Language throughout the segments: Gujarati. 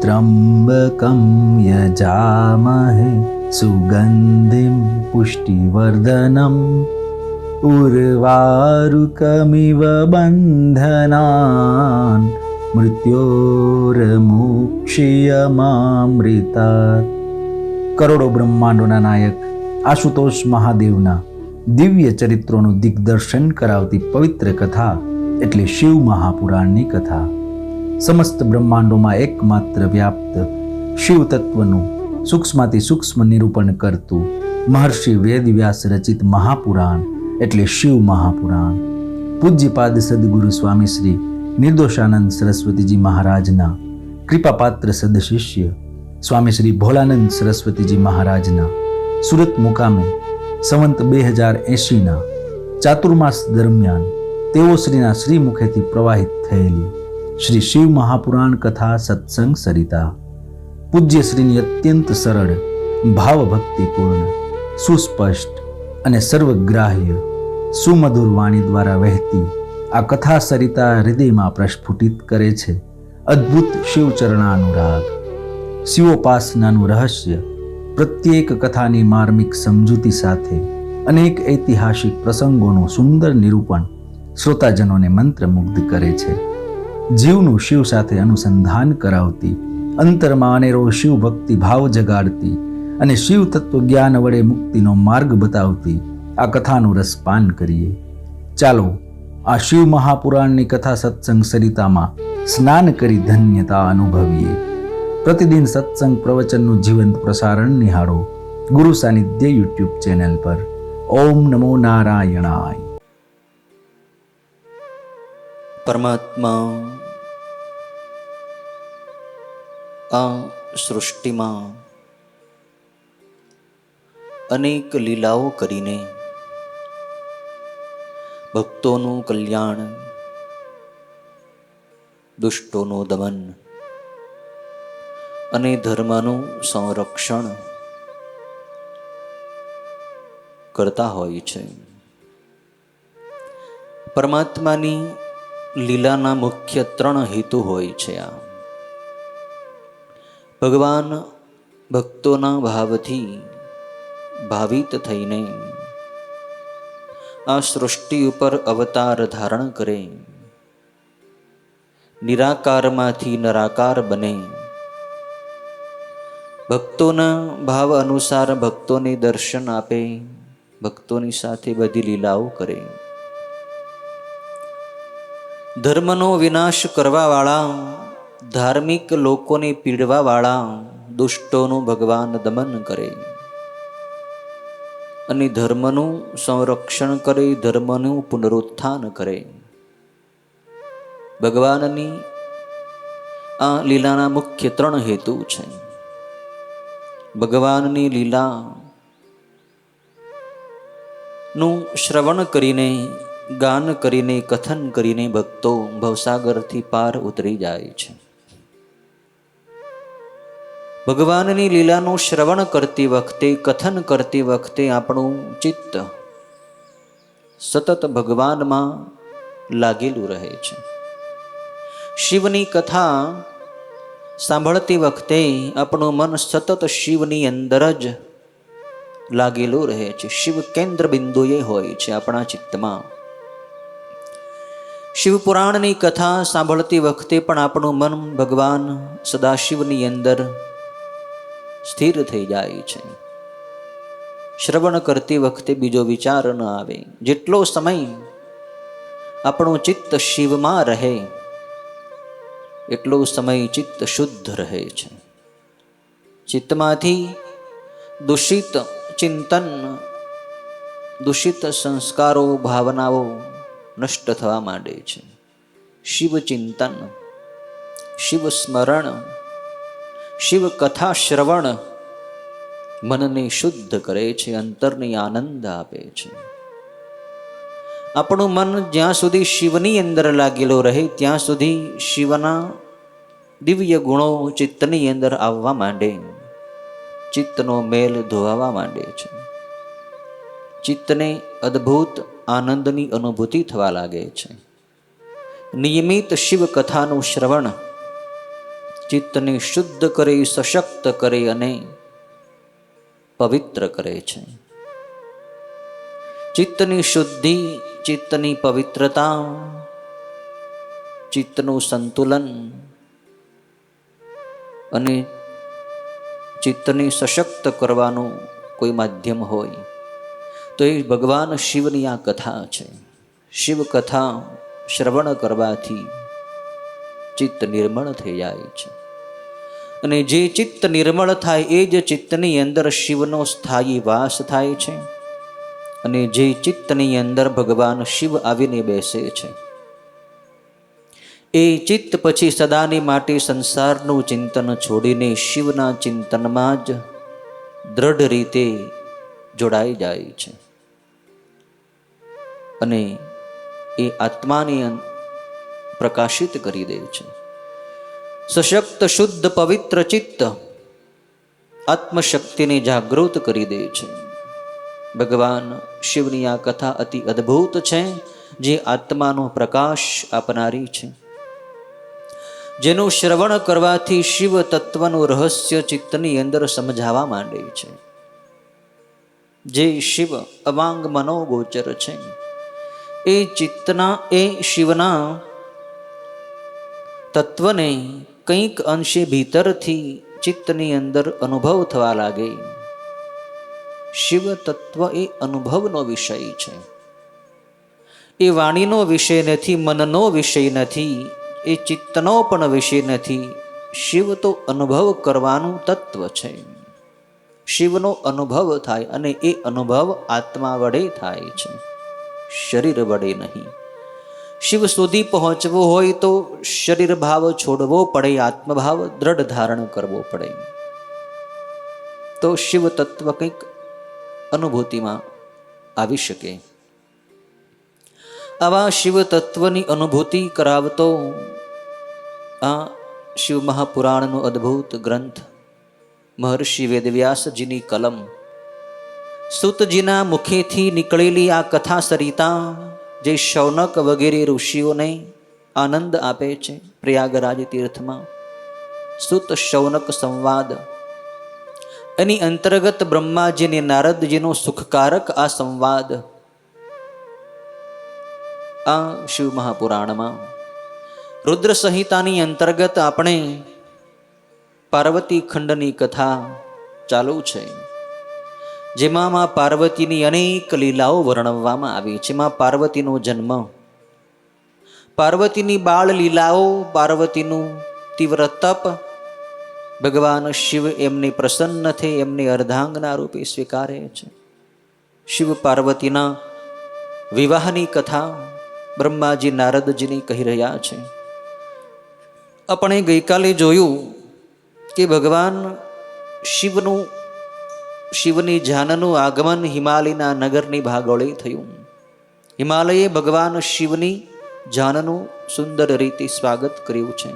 त्र्यम्बकं यजामहे सुगन्धिं पुष्टिवर्धनम् उर्वारुकमिव बन्धनान् मृत्योर्मुक्षीयमामृतात्। करोड़ो ब्रह्मांडोना नायक आशुतोष महादेवना दिव्य चरित्रोનું દિગ્દર્શન કરાવતી પવિત્ર કથા એટલે શિવ મહાપુરાણની કથા। સમસ્ત બ્રહ્માંડોમાં એકમાત્ર વ્યાપ્ત શિવ તત્વનું સૂક્ષ્માતિ સૂક્ષ્મ નિરૂપણ કરતું મહર્ષિ વેદવ્યાસ રચિત મહાપુરાણ એટલે શિવ મહાપુરાણ પૂજ્યપાદ સદગુરુ સ્વામી શ્રી નિર્દોષાનંદ સરસ્વતીજી મહારાજના કૃપાપાત્ર સદશિષ્ય સ્વામી શ્રી ભોળાનંદ સરસ્વતીજી મહારાજના સુરત મુકામે સંવંત 2080ના ચાતુર્માસ દરમિયાન તેઓ શ્રીના શ્રી મુખેથી પ્રવાહિત થયેલી શ્રી શિવ મહાપુરાણ કથા સત્સંગ સરિતા પૂજ્ય શ્રીની અત્યંત સરળ ભાવભક્તિપૂર્ણ સુસ્પષ્ટ અને સર્વગ્રાહ્ય સુમધુર વાણી દ્વારા વહેતી આ કથા સરિતા હૃદયમાં પ્રસ્ફુટિત કરે છે અદ્ભુત શિવચરણાનુરાગ। શિવોપાસનાનું રહસ્ય પ્રત્યેક કથાની માર્મિક સમજૂતી સાથે અનેક ઐતિહાસિક પ્રસંગોનું સુંદર નિરૂપણ શ્રોતાજનોને મંત્રમુગ્ધ કરે છે। જીવનું શિવ સાથે અનુસંધાન કરાવતી અંતરમાં અનેરો શિવ ભક્તિ ભાવ જગાડતી અને શિવ તત્વ જ્ઞાન વડે મુક્તિનો માર્ગ બતાવતી આ કથાનું રસપાન કરીએ। ચાલો આ શિવ મહાપુરાણની કથા સત્સંગ સરિતામાં સ્નાન કરી ધન્યતા અનુભવીએ। પ્રતિદિન સત્સંગ પ્રવચનનું જીવંત પ્રસારણ નિહાળો ગુરુ સાનિધ્ય યુટ્યુબ ચેનલ પર। ઓમ નમો નારાયણાય। પરમાત્મા આ સૃષ્ટિમાં અનેક લીલાઓ કરીને ભક્તોનું કલ્યાણ, દુષ્ટોનું દમન અને ધર્મનું સંરક્ષણ કરતા હોય છે। પરમાત્માની લીલાના મુખ્ય 3 હેતુ હોય છે। આ ભગવાન ભક્તોના ભાવથી ભાવિત થઈને આ સૃષ્ટિ ઉપર અવતાર ધારણ કરે, નિરાકારમાંથી નરાકાર બને, ભક્તોના ભાવ અનુસાર ભક્તોને દર્શન આપે, ભક્તોની સાથે બધી લીલાઓ કરે। ધર્મનો વિનાશ કરવાવાળા, ધાર્મિક લોકોને પીડવાવાળા દુષ્ટોનું ભગવાન દમન કરે અને ધર્મનું સંરક્ષણ કરે, ધર્મનું પુનરુત્થાન કરે। ભગવાનની આ લીલાના મુખ્ય 3 હેતુ છે। ભગવાનની લીલા નું શ્રવણ કરીને, ગાન કરીને, કથન કરીને ભક્તો ભવસાગરથી પાર ઉતરી જાય છે। ભગવાનની લીલાનું શ્રવણ કરતી વખતે, કથન કરતી વખતે આપણું ચિત્ત સતત ભગવાનમાં લાગેલું રહે છે। શિવની કથા સાંભળતી વખતે આપણું મન સતત શિવની અંદર જ લાગેલું રહે છે। શિવ કેન્દ્ર બિંદુએ હોય છે આપણા ચિત્તમાં। શિવ પુરાણની કથા સાંભળતી વખતે પણ આપણું મન ભગવાન સદાશિવની અંદર સ્થિર થઈ જાય છે। શ્રવણ કરતી વખતે બીજો વિચાર ન આવે। જેટલો સમય આપણું ચિત્ત શિવમાં રહે એટલો સમય ચિત્ત શુદ્ધ રહે છે। ચિત્તમાંથી દૂષિત ચિંતન, દૂષિત સંસ્કારો, ભાવનાઓ નષ્ટ થવા માંડે છે। શિવ ચિંતન, શિવ સ્મરણ, શિવ કથા શ્રવણ મનને શુદ્ધ કરે છે, અંતરને આનંદ આપે છે। આપણું મન જ્યાં સુધી શિવની અંદર લાગેલો રહે ત્યાં સુધી શિવના દિવ્ય ગુણો ચિત્તની અંદર આવવા માંડે, ચિત્તનો મેલ ધોવાવા માંડે છે। ચિત્તને અદ્ભુત આનંદની અનુભૂતિ થવા લાગે છે। નિયમિત શિવ કથાનું શ્રવણ ચિત્તને શુદ્ધ કરે, સશક્ત કરે અને પવિત્ર કરે છે. ચિત્તની શુદ્ધિ, ચિત્તની પવિત્રતા, ચિત્તનું સંતુલન અને ચિત્તને સશક્ત કરવાનું કોઈ માધ્યમ હોય તો એ ભગવાન શિવની આ કથા છે. શિવ કથા શ્રવણ કરવાથી ચિત્ત નિર્મળ થઈ જાય છે. અને જે ચિત્ત નિર્મળ થાય એ જ ચિત્તની અંદર શિવનો સ્થાયી વાસ થાય છે. અને જે ચિત્તની અંદર ભગવાન શિવ આવીને બેસે છે એ ચિત્ત પછી સદાની માટે સંસારનું ચિંતન છોડીને શિવના ચિંતનમાં જ દ્રઢ રીતે જોડાઈ જાય છે. અને એ આત્માને પ્રકાશિત કરી દે છે. સશક્ત શુદ્ધ પવિત્ર ચિત્ત આત્મશક્તિને જાગૃત કરી દે છે. ભગવાન શિવની આ કથા અતિ અદ્ભુત છે, જે આત્માનો પ્રકાશ આપનારી છે. જેનું શ્રવણ કરવાથી શિવ તત્વનું રહસ્ય ચિત્તની અંદર સમજાવા માંડે છે. જે શિવ અવાંગ મનોગોચર છે એ ચિત્તના, એ શિવના તત્વને કંઈક અંશે ભીતરથી ચિત્તની અંદર અનુભવ થવા લાગે. શિવ તત્વ એ અનુભવનો વિષય છે. એ વાણીનો વિષય નથી, મનનો વિષય નથી, એ ચિત્તનો પણ વિષય નથી. શિવ તો અનુભવ કરવાનું તત્વ છે. શિવનો અનુભવ થાય અને એ અનુભવ આત્મા વડે થાય છે, શરીર વડે નહીં. શિવ સુધી પહોંચવું હોય તો શરીર ભાવ છોડવો પડે, આત્મભાવ દ્રઢ ધારણ કરવો પડે. તો શિવ તત્વ કંઈક અનુભૂતિમાં આવી શકે. આવા શિવ તત્વની અનુભૂતિ કરાવતો આ શિવ મહાપુરાણનો અદ્ભુત ગ્રંથ, મહર્ષિ વેદવ્યાસજીની કલમ, સૂતજીના મુખેથી નીકળેલી આ કથા સરિતા જે શૌનક વગેરે ઋષિઓને આનંદ આપે છે. પ્રયાગરાજ તીર્થમાં સૂત શૌનક સંવાદ, એની અંતર્ગત બ્રહ્માજી અને નારદજીનો સુખકારક આ સંવાદ આ શિવ મહાપુરાણમાં. રુદ્ર સંહિતાની અંતર્ગત આપણે પાર્વતી ખંડની કથા ચાલુ છે, જેમાં માં પાર્વતીની અનેક લીલાઓ વર્ણવવામાં આવી છે. માં પાર્વતીનો જન્મ, પાર્વતીની બાળ લીલાઓ, પાર્વતીનું તીવ્ર તપ, ભગવાન શિવ એમને પ્રસન્ન થઈ એમને અર્ધાંગના રૂપે સ્વીકારે છે. શિવ પાર્વતીના વિવાહની કથા બ્રહ્માજી નારદજીની કહી રહ્યા છે. આપણે ગઈકાલે જોયું કે ભગવાન શિવની જાનનું આગમન હિમાલયના નગરની ભાગોળે થયું. હિમાલયે ભગવાન શિવની જાનનું સુંદર રીતે સ્વાગત કર્યું છે.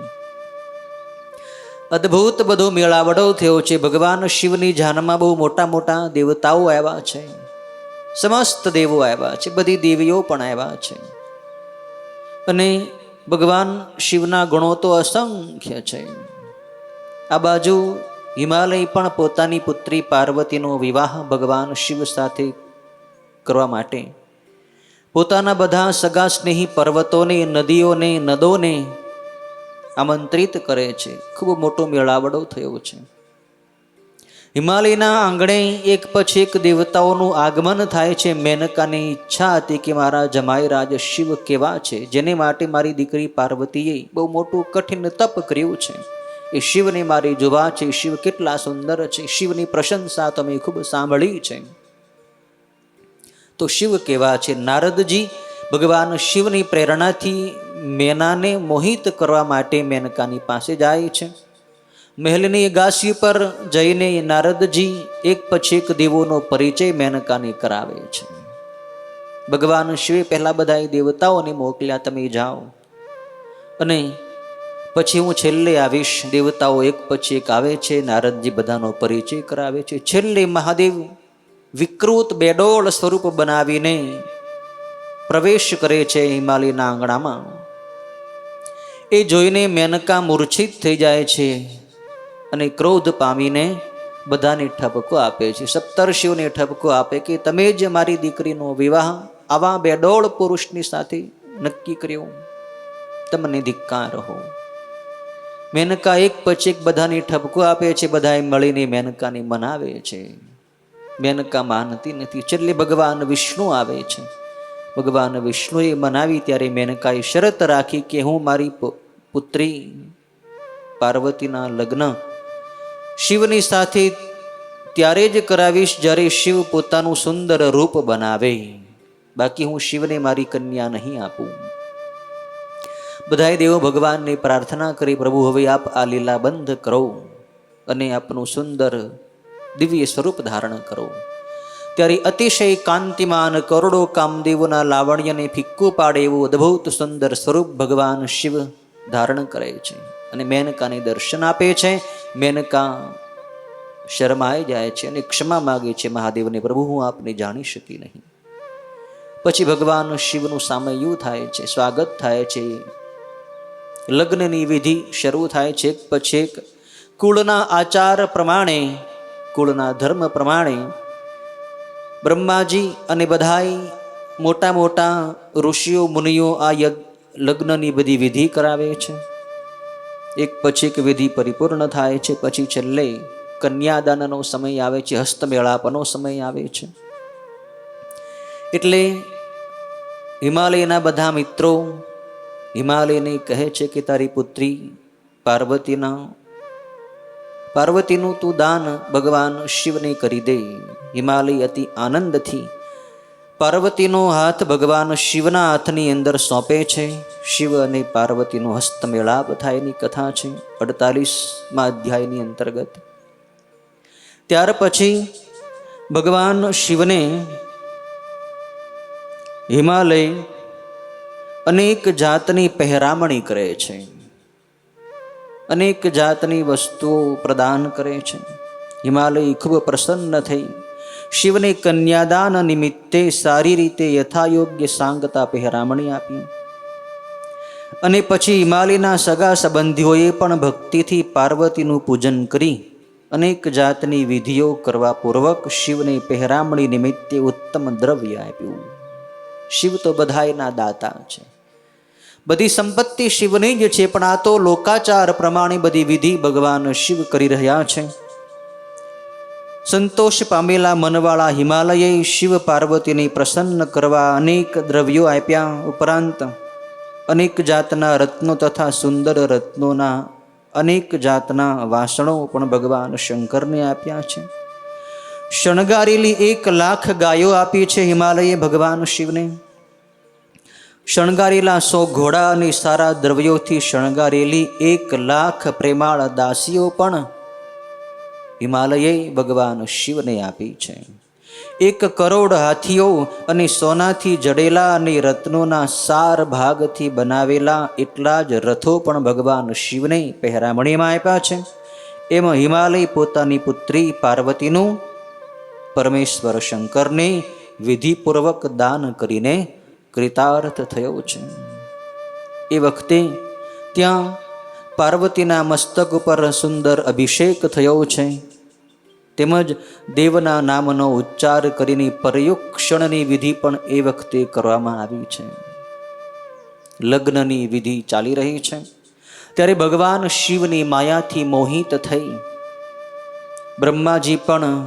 અદ્ભુત બધો મેળાવડો થયો છે. ભગવાન શિવની જાનમાં બહુ મોટા મોટા દેવતાઓ આવ્યા છે, સમસ્ત દેવો આવ્યા છે, બધી દેવીઓ પણ આવ્યા છે. અને ભગવાન શિવના ગુણો તો અસંખ્ય છે. આ બાજુ હિમાલય પણ પોતાની પુત્રી પાર્વતીનો વિવાહ ભગવાન શિવ સાથે કરવા માટે પોતાના બધા સગા સ્નેહી પર્વતોને, નદીઓને, નદોને આમંત્રિત કરે છે. ખૂબ મોટો મેળાવડો થયો છે. હિમાલયના આંગણે એક પછી એક દેવતાઓનું આગમન થાય છે. મેનકાની ઈચ્છા હતી કે મારા જમાઈ રાજ શિવ કેવા છે, જેને માટે મારી દીકરી પાર્વતીએ બહુ મોટું કઠિન તપ કર્યું છે. એ શિવને મારી જોવા છે. શિવ કેટલા સુંદર છે, શિવની પ્રશંસા તમે ખૂબ સાંભળી છે. તો શિવ કેવા છે? નારદજી ભગવાન શિવની પ્રેરણાથી મેનાને મોહિત કરવા માટે મેનકાની પાસે જાય છે. મહેલની અગાસી પર જઈને નારદજી એક પછી એક દેવોનો પરિચય મેનકાને કરાવે છે. ભગવાન શિવે પહેલા બધા દેવતાઓને મોકલ્યા, તમે જાઓ અને પછી હું છેલ્લે આવીશ. દેવતાઓ એક પછી એક આવે છે. નારદજી બધાનો પરિચય કરાવે છે. છેલ્લે મહાદેવ વિકૃત બેડોળ સ્વરૂપ બનાવીને પ્રવેશ કરે છે હિમાલયના આંગણામાં. એ જોઈને મેનકા મૂર્છિત થઈ જાય છે અને ક્રોધ પામીને બધાને ઠપકો આપે છે, સપ્તર્ષિઓને ઠપકો આપે કે તમે જ મારી દીકરીનો વિવાહ આવા બેડોળ પુરુષની સાથે નક્કી કર્યો, તમને ધિક્કાર હો. મેનકા એક પછી એક બધાને ઠપકો આપે છે, બધાએ મળીને મેનકાને મનાવે છે. મેનકા માનતી નથી. છેલ્લે ભગવાન વિષ્ણુ આવે છે. ભગવાન વિષ્ણુએ મનાવી ત્યારે મેનકાએ શરત રાખી કે હું મારી પુત્રી પાર્વતીના લગ્ન શિવની સાથે ત્યારે જ કરાવીશ જ્યારે શિવ પોતાનું સુંદર રૂપ બનાવે, બાકી હું શિવને મારી કન્યા નહીં આપું. બધાએ દેવો ભગવાનને પ્રાર્થના કરી, પ્રભુ હવે આપ આ લીલા બંધ કરો અને આપનું સુંદર દિવ્ય સ્વરૂપ ધારણ કરો. ત્યારે અતિશય કાંતિમાન કરોડો કામદેવોના લાવણ્યને ફિક્કું પાડે એવું અદ્ભુત સુંદર સ્વરૂપ ભગવાન શિવ ધારણ કરે છે અને મેનકાને દર્શન આપે છે. મેનકા શરમાઈ જાય છે અને ક્ષમા માગે છે મહાદેવને, પ્રભુ હું આપને જાણી શકી નહીં. પછી ભગવાન શિવનું સામૈયું થાય છે, સ્વાગત થાય છે, લગ્નની વિધિ શરૂ થાય છે. એક પછી એક કુળના આચાર પ્રમાણે, કુળના ધર્મ પ્રમાણે બ્રહ્માજી અને બધાય મોટા મોટા ઋષિઓ મુનિઓ આ લગ્નની બધી વિધિ કરાવે છે. એક પછી એક વિધિ પરિપૂર્ણ થાય છે. પછી છેલ્લે કન્યાદાનનો સમય આવે છે, હસ્તમેળાપનો સમય આવે છે. એટલે હિમાલયના બધા મિત્રો હિમાલયને કહે છે કે તારી પુત્રી પાર્વતીનું તું દાન ભગવાન શિવને કરી દે. હિમાલય અતિ આનંદથી પાર્વતીનો હાથ ભગવાન શિવના હાથની અંદર સોંપે છે. શિવ અને પાર્વતીનો હસ્તમેળાપ થાય એની કથા છે 48મા અધ્યાયની અંતર્ગત. ત્યાર પછી ભગવાન શિવને હિમાલય અનેક જાતની પહેરામણી કરે છે, અનેક જાતની વસ્તુઓ પ્રદાન કરે છે. હિમાલય ખૂબ પ્રસન્ન થઈ શિવને કન્યાદાન નિમિત્તે સારી રીતે યથાયોગ્ય સાંગતા પહેરામણી આપી. અને પછી હિમાલયના સગા સંબંધીઓએ પણ ભક્તિથી પાર્વતીનું પૂજન કરી અનેક જાતની વિધિઓ કરવા પૂર્વક શિવને પહેરામણી નિમિત્તે ઉત્તમ દ્રવ્ય આપ્યું. શિવ તો બધાયના દાતા છે, બધી સંપત્તિ શિવની જ છે, પણ આ તો લોકાચાર પ્રમાણે બધી વિધિ ભગવાન શિવ કરી રહ્યા છે. સંતોષ પામેલા મનવાળા હિમાલયે શિવ પાર્વતીને પ્રસન્ન કરવા અનેક દ્રવ્યો આપ્યા. ઉપરાંત અનેક જાતના રત્નો તથા સુંદર રત્નોના અનેક જાતના વાસણો પણ ભગવાન શંકરને આપ્યા છે. શણગારેલી 1,00,000 ગાયો આપી છે હિમાલયે ભગવાન શિવને. શણગારેલા 100 ઘોડા અને સારા દ્રવ્યોથી શણગારેલી 1,00,000 પ્રેમાળ દાસીઓ પણ હિમાલયે ભગવાન શિવને આપી છે. 1 કરોડ હાથીઓ અને સોનાથી જડેલા અને રત્નોના સાર ભાગથી બનાવેલા એટલા જ રથો પણ ભગવાન શિવને પહેરામણીમાં આપ્યા છે. એમાં હિમાલય પોતાની પુત્રી પાર્વતીનું પરમેશ્વર શંકરને વિધિપૂર્વક દાન કરીને કૃતાર્થ થયો છે. એ વખતે ત્યાં પાર્વતીના મસ્તક ઉપર સુંદર અભિષેક થયો છે, તેમજ દેવના નામનો ઉચ્ચાર કરીને પર્યુક્ષણની વિધિ પણ એ વખતે કરવામાં આવી છે. લગ્નની વિધિ ચાલી રહી છે ત્યારે ભગવાન શિવની માયાથી મોહિત થઈ બ્રહ્માજી પણ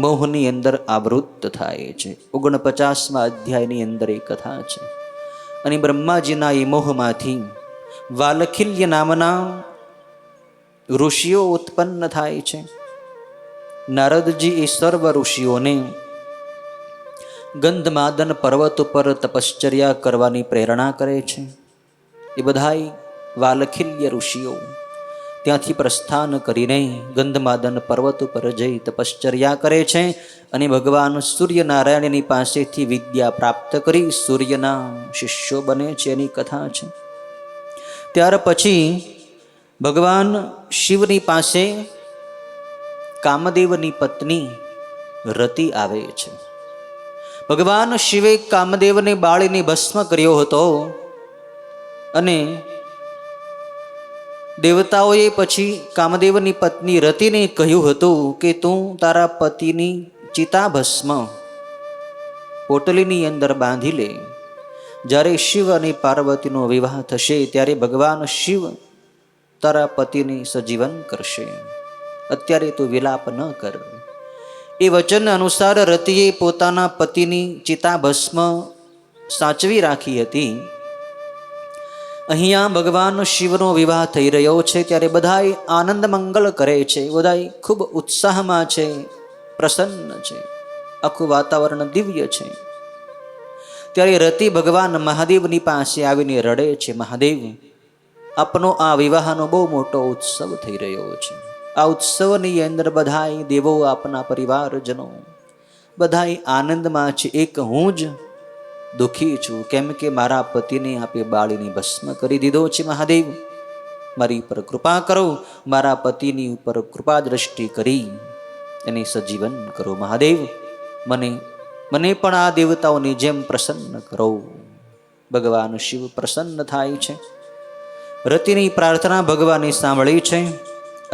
મોહની અંદર આવૃત્ત થાય છે. 49મા અધ્યાયની અંદર એ કથા છે. અને બ્રહ્માજીના એ મોહમાંથી વાલખિલ્ય નામના ઋષિઓ ઉત્પન્ન થાય છે. નારદજી એ સર્વ ઋષિઓને ગંધમાદન પર્વત ઉપર તપશ્ચર્યા કરવાની પ્રેરણા કરે છે. એ બધાય વાલખિલ્ય ઋષિઓ ત્યાંથી પ્રસ્થાન કરીને ગંધમાદન પર્વત ઉપર જઈ તપશ્ચર્યા કરે છે અને ભગવાન સૂર્યનારાયણની પાસેથી વિદ્યા પ્રાપ્ત કરી સૂર્યના શિષ્યો બને છે. એની કથા છે. ત્યાર પછી ભગવાન શિવની પાસે કામદેવની પત્ની રતિ આવે છે. ભગવાન શિવે કામદેવને બાળીને ભસ્મ કર્યો હતો અને દેવતાઓએ પછી કામદેવની પત્ની રતિને કહ્યું હતું કે તું તારા પતિની ચિતાભસ્મ પોટલીની અંદર બાંધી લે. જ્યારે શિવ અને પાર્વતીનો વિવાહ થશે ત્યારે ભગવાન શિવ તારા પતિને સજીવન કરશે. અત્યારે તું વિલાપ ન કર. એ વચન અનુસાર રતિએ પોતાના પતિની ચિતાભસ્મ સાચવી રાખી હતી. અહીંયા ભગવાન શિવનો વિવાહ થઈ રહ્યો છે ત્યારે બધાય આનંદ મંગલ કરે છે, બધાય ખૂબ ઉત્સાહમાં છે, પ્રસન્ન છે, આખું વાતાવરણ દિવ્ય છે. ત્યારે રતિ ભગવાન મહાદેવની પાસે આવીને રડે છે, મહાદેવ, આપનો આ વિવાહનો બહુ મોટો ઉત્સવ થઈ રહ્યો છે. આ ઉત્સવની અંદર બધાય દેવો, આપના પરિવારજનો બધાય આનંદમાં છે. એક હું જ દુઃખી છું, કેમ કે મારા પતિને આપે બાળીને ભસ્મ કરી દીધો છે. મહાદેવ, મારી ઉપર કૃપા કરો, મારા પતિની ઉપર કૃપા દ્રષ્ટિ કરી એને સજીવન કરો. મહાદેવ, મને પણ આ દેવતાઓની જેમ પ્રસન્ન કરો. ભગવાન શિવ પ્રસન્ન થાય છે. રતિની પ્રાર્થના ભગવાને સાંભળી છે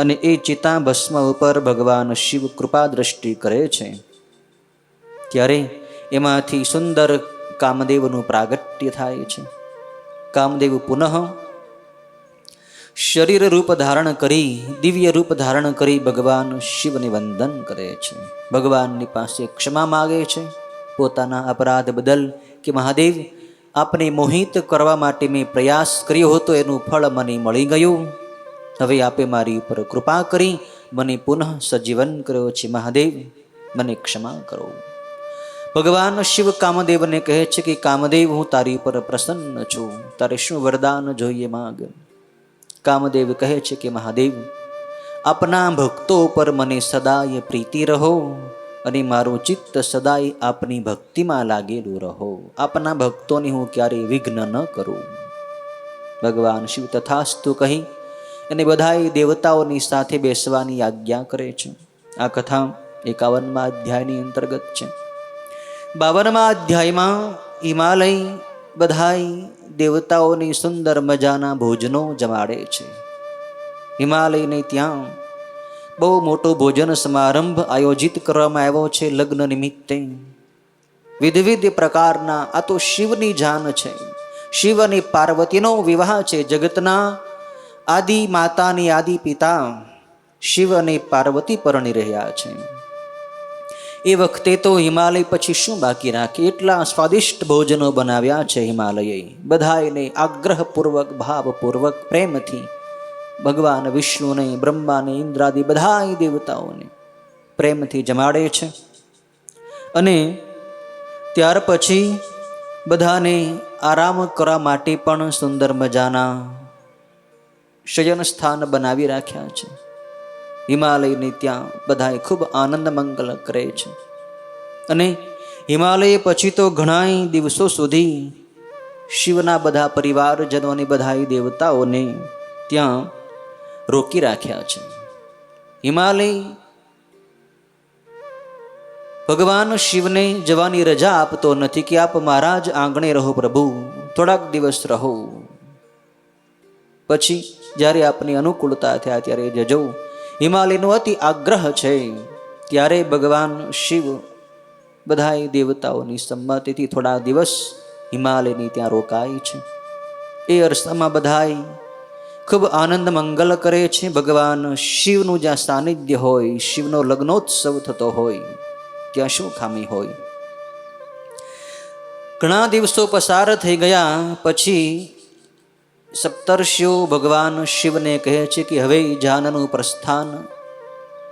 અને એ ચિતા ભસ્મ ઉપર ભગવાન શિવ કૃપા દ્રષ્ટિ કરે છે. ત્યારે એમાંથી સુંદર કામદેવનું પ્રાગટ્ય થાય છે. કામદેવ પુનઃ શરીર રૂપ ધારણ કરી, દિવ્ય રૂપ ધારણ કરી ભગવાન શિવને વંદન કરે છે. ભગવાનની પાસે ક્ષમા માગે છે પોતાના અપરાધ બદલ કે મહાદેવ, આપને મોહિત કરવા માટે મેં પ્રયાસ કર્યો હતો, એનું ફળ મને મળી ગયું. હવે આપે મારી ઉપર કૃપા કરી મને પુનઃ સજીવન કર્યો છે. મહાદેવ, મને ક્ષમા કરો. ભગવાન શિવ કામદેવને કહે છે કે કામદેવ, હું તારી ઉપર પ્રસન્ન છું, તારે શું વરદાન જોઈએ માગ. કામદેવ કહે છે કે મહાદેવ, આપના ભક્તો ઉપર મને સદાય પ્રીતિ રહો અને મારું ચિત્ત સદાય આપની ભક્તિમાં લાગેલું રહો. આપના ભક્તોને હું ક્યારેય વિઘ્ન ન કરું. ભગવાન શિવ તથાસ્તુ કહી અને બધાય દેવતાઓની સાથે બેસવાની આજ્ઞા કરે છે. આ કથા 51મા અધ્યાયની અંતર્ગત છે. 52મા અધ્યાયમાં હિમાલય બધાય દેવતાઓની સુંદર મજાના ભોજનો જમાડે છે. હિમાલયને ત્યાં બહુ મોટો ભોજન સમારંભ આયોજિત કરવામાં આવ્યો છે લગ્ન નિમિત્તે. વિવિધ પ્રકારના, આ તો શિવની જાન છે. શિવ અને પાર્વતીનો વિવાહ છે. જગતના આદિ માતાની આદિ પિતા શિવ અને પાર્વતી પરણી રહ્યા છે. એ વખતે તો હિમાલય પછી શું બાકી રાખે, એટલા સ્વાદિષ્ટ ભોજનો બનાવ્યા છે હિમાલયે. બધાને આગ્રહપૂર્વક, ભાવપૂર્વક, પ્રેમથી ભગવાન વિષ્ણુને, બ્રહ્માને, ઇન્દ્રાદિ બધાય દેવતાઓને પ્રેમથી જમાડે છે. અને ત્યાર પછી બધાને આરામ કરવા માટે પણ સુંદર મજાના શયન સ્થાન બનાવી રાખ્યા છે. હિમાલયની ત્યાં બધાય ખૂબ આનંદ મંગલ કરે છે. અને હિમાલય પછી તો ઘણા દિવસો સુધી શિવના બધા પરિવારજનો અને બધાય દેવતાઓને ત્યાં રોકી રાખ્યા છે. હિમાલય ભગવાન શિવને જવાની રજા આપતો નથી કે આપ મારા જ આંગણે રહો પ્રભુ, થોડાક દિવસ રહો, પછી જ્યારે આપની અનુકૂળતા થયા ત્યારે જજો. હિમાલયનો અતિ આગ્રહ છે. ત્યારે ભગવાન શિવ બધાય દેવતાઓની સંમતિથી થોડા દિવસ હિમાલયની ત્યાં રોકાય છે. એ અરસામાં બધાય ખૂબ આનંદ મંગલ કરે છે. ભગવાન શિવનું જ્યાં સાનિધ્ય હોય, શિવનો લગ્નોત્સવ થતો હોય, ત્યાં શું ખામી હોય. ઘણા દિવસો પસાર થઈ ગયા પછી સપ્તર્ષિઓ ભગવાન શિવને કહે છે કે હવે જાનનું પ્રસ્થાન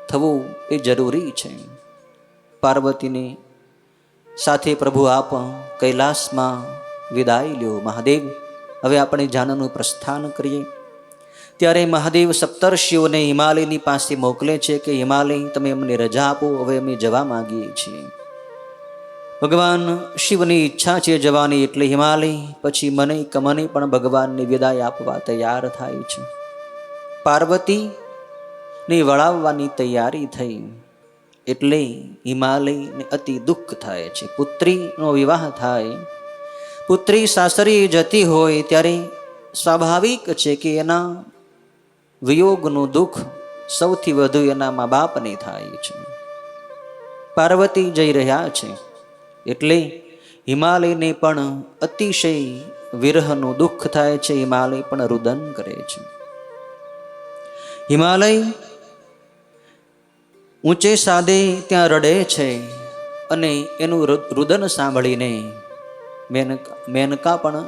થવું એ જરૂરી છે. પાર્વતીને સાથે પ્રભુ આપ કૈલાસમાં વિદાય લ્યો. મહાદેવ, હવે આપણે જાનનું પ્રસ્થાન કરીએ. ત્યારે મહાદેવ સપ્તર્ષિઓને હિમાલયની પાસે મોકલે છે કે હિમાલય, તમે અમને રજા આપો, હવે અમે જવા માંગીએ છીએ. ભગવાન શિવની ઈચ્છા છે જવાની, એટલે હિમાલય પછી મને પણ ભગવાનની વિદાય આપવા તૈયાર થાય છે. પાર્વતીને વળાવવાની તૈયારી થઈ એટલે હિમાલયને અતિ દુઃખ થાય છે. પુત્રીનો વિવાહ થાય, પુત્રી સાસરી જતી હોય ત્યારે સ્વાભાવિક છે કે એના વિયોગનું દુઃખ સૌથી વધુ એના મા બાપને થાય છે. પાર્વતી જઈ રહ્યા છે એટલે હિમાલયને પણ અતિશય વિરહનું દુઃખ થાય છે. હિમાલય પણ રુદન કરે છે. હિમાલય ઊંચે સાદે ત્યાં રડે છે અને એનું રુદન સાંભળીને મેનકા પણ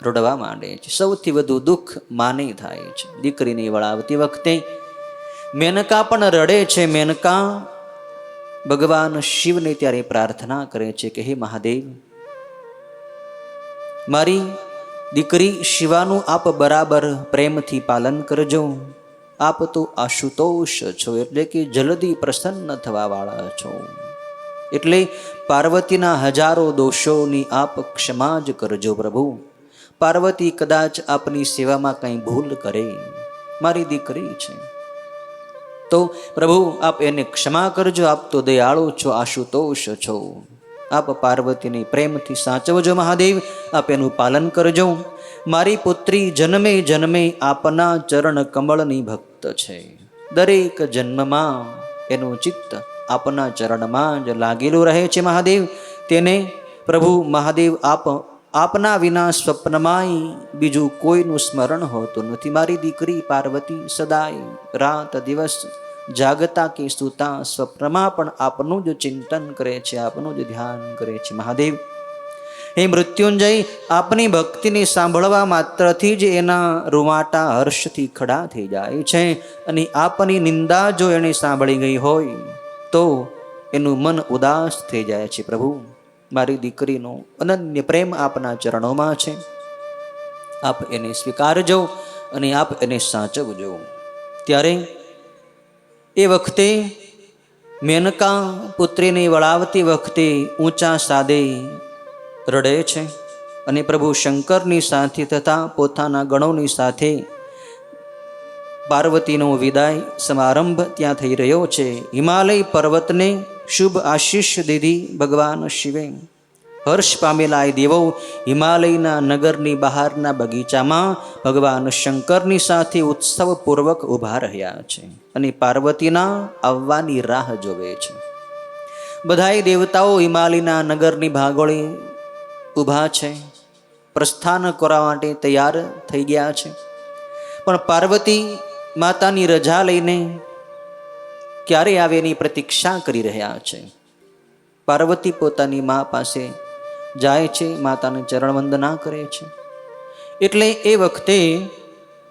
રડવા માંડે છે. સૌથી વધુ દુઃખ માને થાય છે. દીકરીને વળાવતી વખતે મેનકા પણ રડે છે. મેનકા ભગવાન શિવને ત્યારે પ્રાર્થના કરે છે કે હે મહાદેવ, મારી દીકરી શિવાનું આપ બરાબર પ્રેમથી પાલન કરજો. આપ તો આશુતોષ છો, એટલે કે જલ્દી પ્રસન્ન થવા વાળા છો. એટલે પાર્વતીના હજારો દોષોની આપ ક્ષમા જ કરજો પ્રભુ. પાર્વતી કદાચ આપની સેવામાં કંઈ ભૂલ કરે, મારી દીકરી છે, તો પ્રભુ આપ એને ક્ષમા કરજો. આપ તો દયાળુ છો, આશુતોષ છો. આપ પાર્વતીને પ્રેમથી સાચવજો મહાદેવ. આપ એનું પાલન કરજો. મારી પુત્રી જન્મે જન્મે આપના ચરણ કમળની ભક્ત છે. દરેક જન્મમાં એનું ચિત્ત આપના ચરણમાં જ લાગેલું રહે છે મહાદેવ. તેને પ્રભુ મહાદેવ આપના વિના સ્વપ્નમાંય બીજું કોઈનું સ્મરણ હોતું નથી. મારી દીકરી પાર્વતી સદાય રાત દિવસ જાગતા કે સૂતા સ્વપ્નમાં પણ આપનું જ ચિંતન કરે છે, આપનું જ ધ્યાન કરે છે મહાદેવ. હે મૃત્યુંજય, આપની ભક્તિને સાંભળવા માત્રથી જ એના રૂવાટા હર્ષથી ખડા થઈ જાય છે. અને આપની નિંદા જો એણે સાંભળી ગઈ હોય તો એનું મન ઉદાસ થઈ જાય છે. પ્રભુ મારી દીકરીનો અનન્ય પ્રેમ આપના ચરણોમાં છે. આપ એને સ્વીકારજો અને આપ એને સાચવજો. ત્યારે એ વખતે મેનકા પુત્રીને વળાવતી વખતે ઊંચા સાદે રડે છે અને પ્રભુ શંકરની સાથે તથા પોતાના ગણોની સાથે પાર્વતીનો વિદાય સમારંભ ત્યાં થઈ રહ્યો છે. હિમાલય પર્વતને શુભ આશીષ દીધી ભગવાન શિવે. હર્ષ પામેલા એ દેવો હિમાલયના નગરની બહારના બગીચામાં ભગવાન શંકરની સાથે ઉત્સવપૂર્વક ઊભા રહ્યા છે અને પાર્વતીના આવવાની રાહ જોવે છે. બધાય દેવતાઓ હિમાલયના નગરની ભાગોળે ઊભા છે, પ્રસ્થાન કરવા માટે તૈયાર થઈ ગયા છે. પણ પાર્વતી માતાની રજા લઈને ક્યારે આવે એની પ્રતીક્ષા કરી રહ્યા છે. પાર્વતી પોતાની મા પાસે જાય છે, માતાને ચરણ વંદના કરે છે. એટલે એ વખતે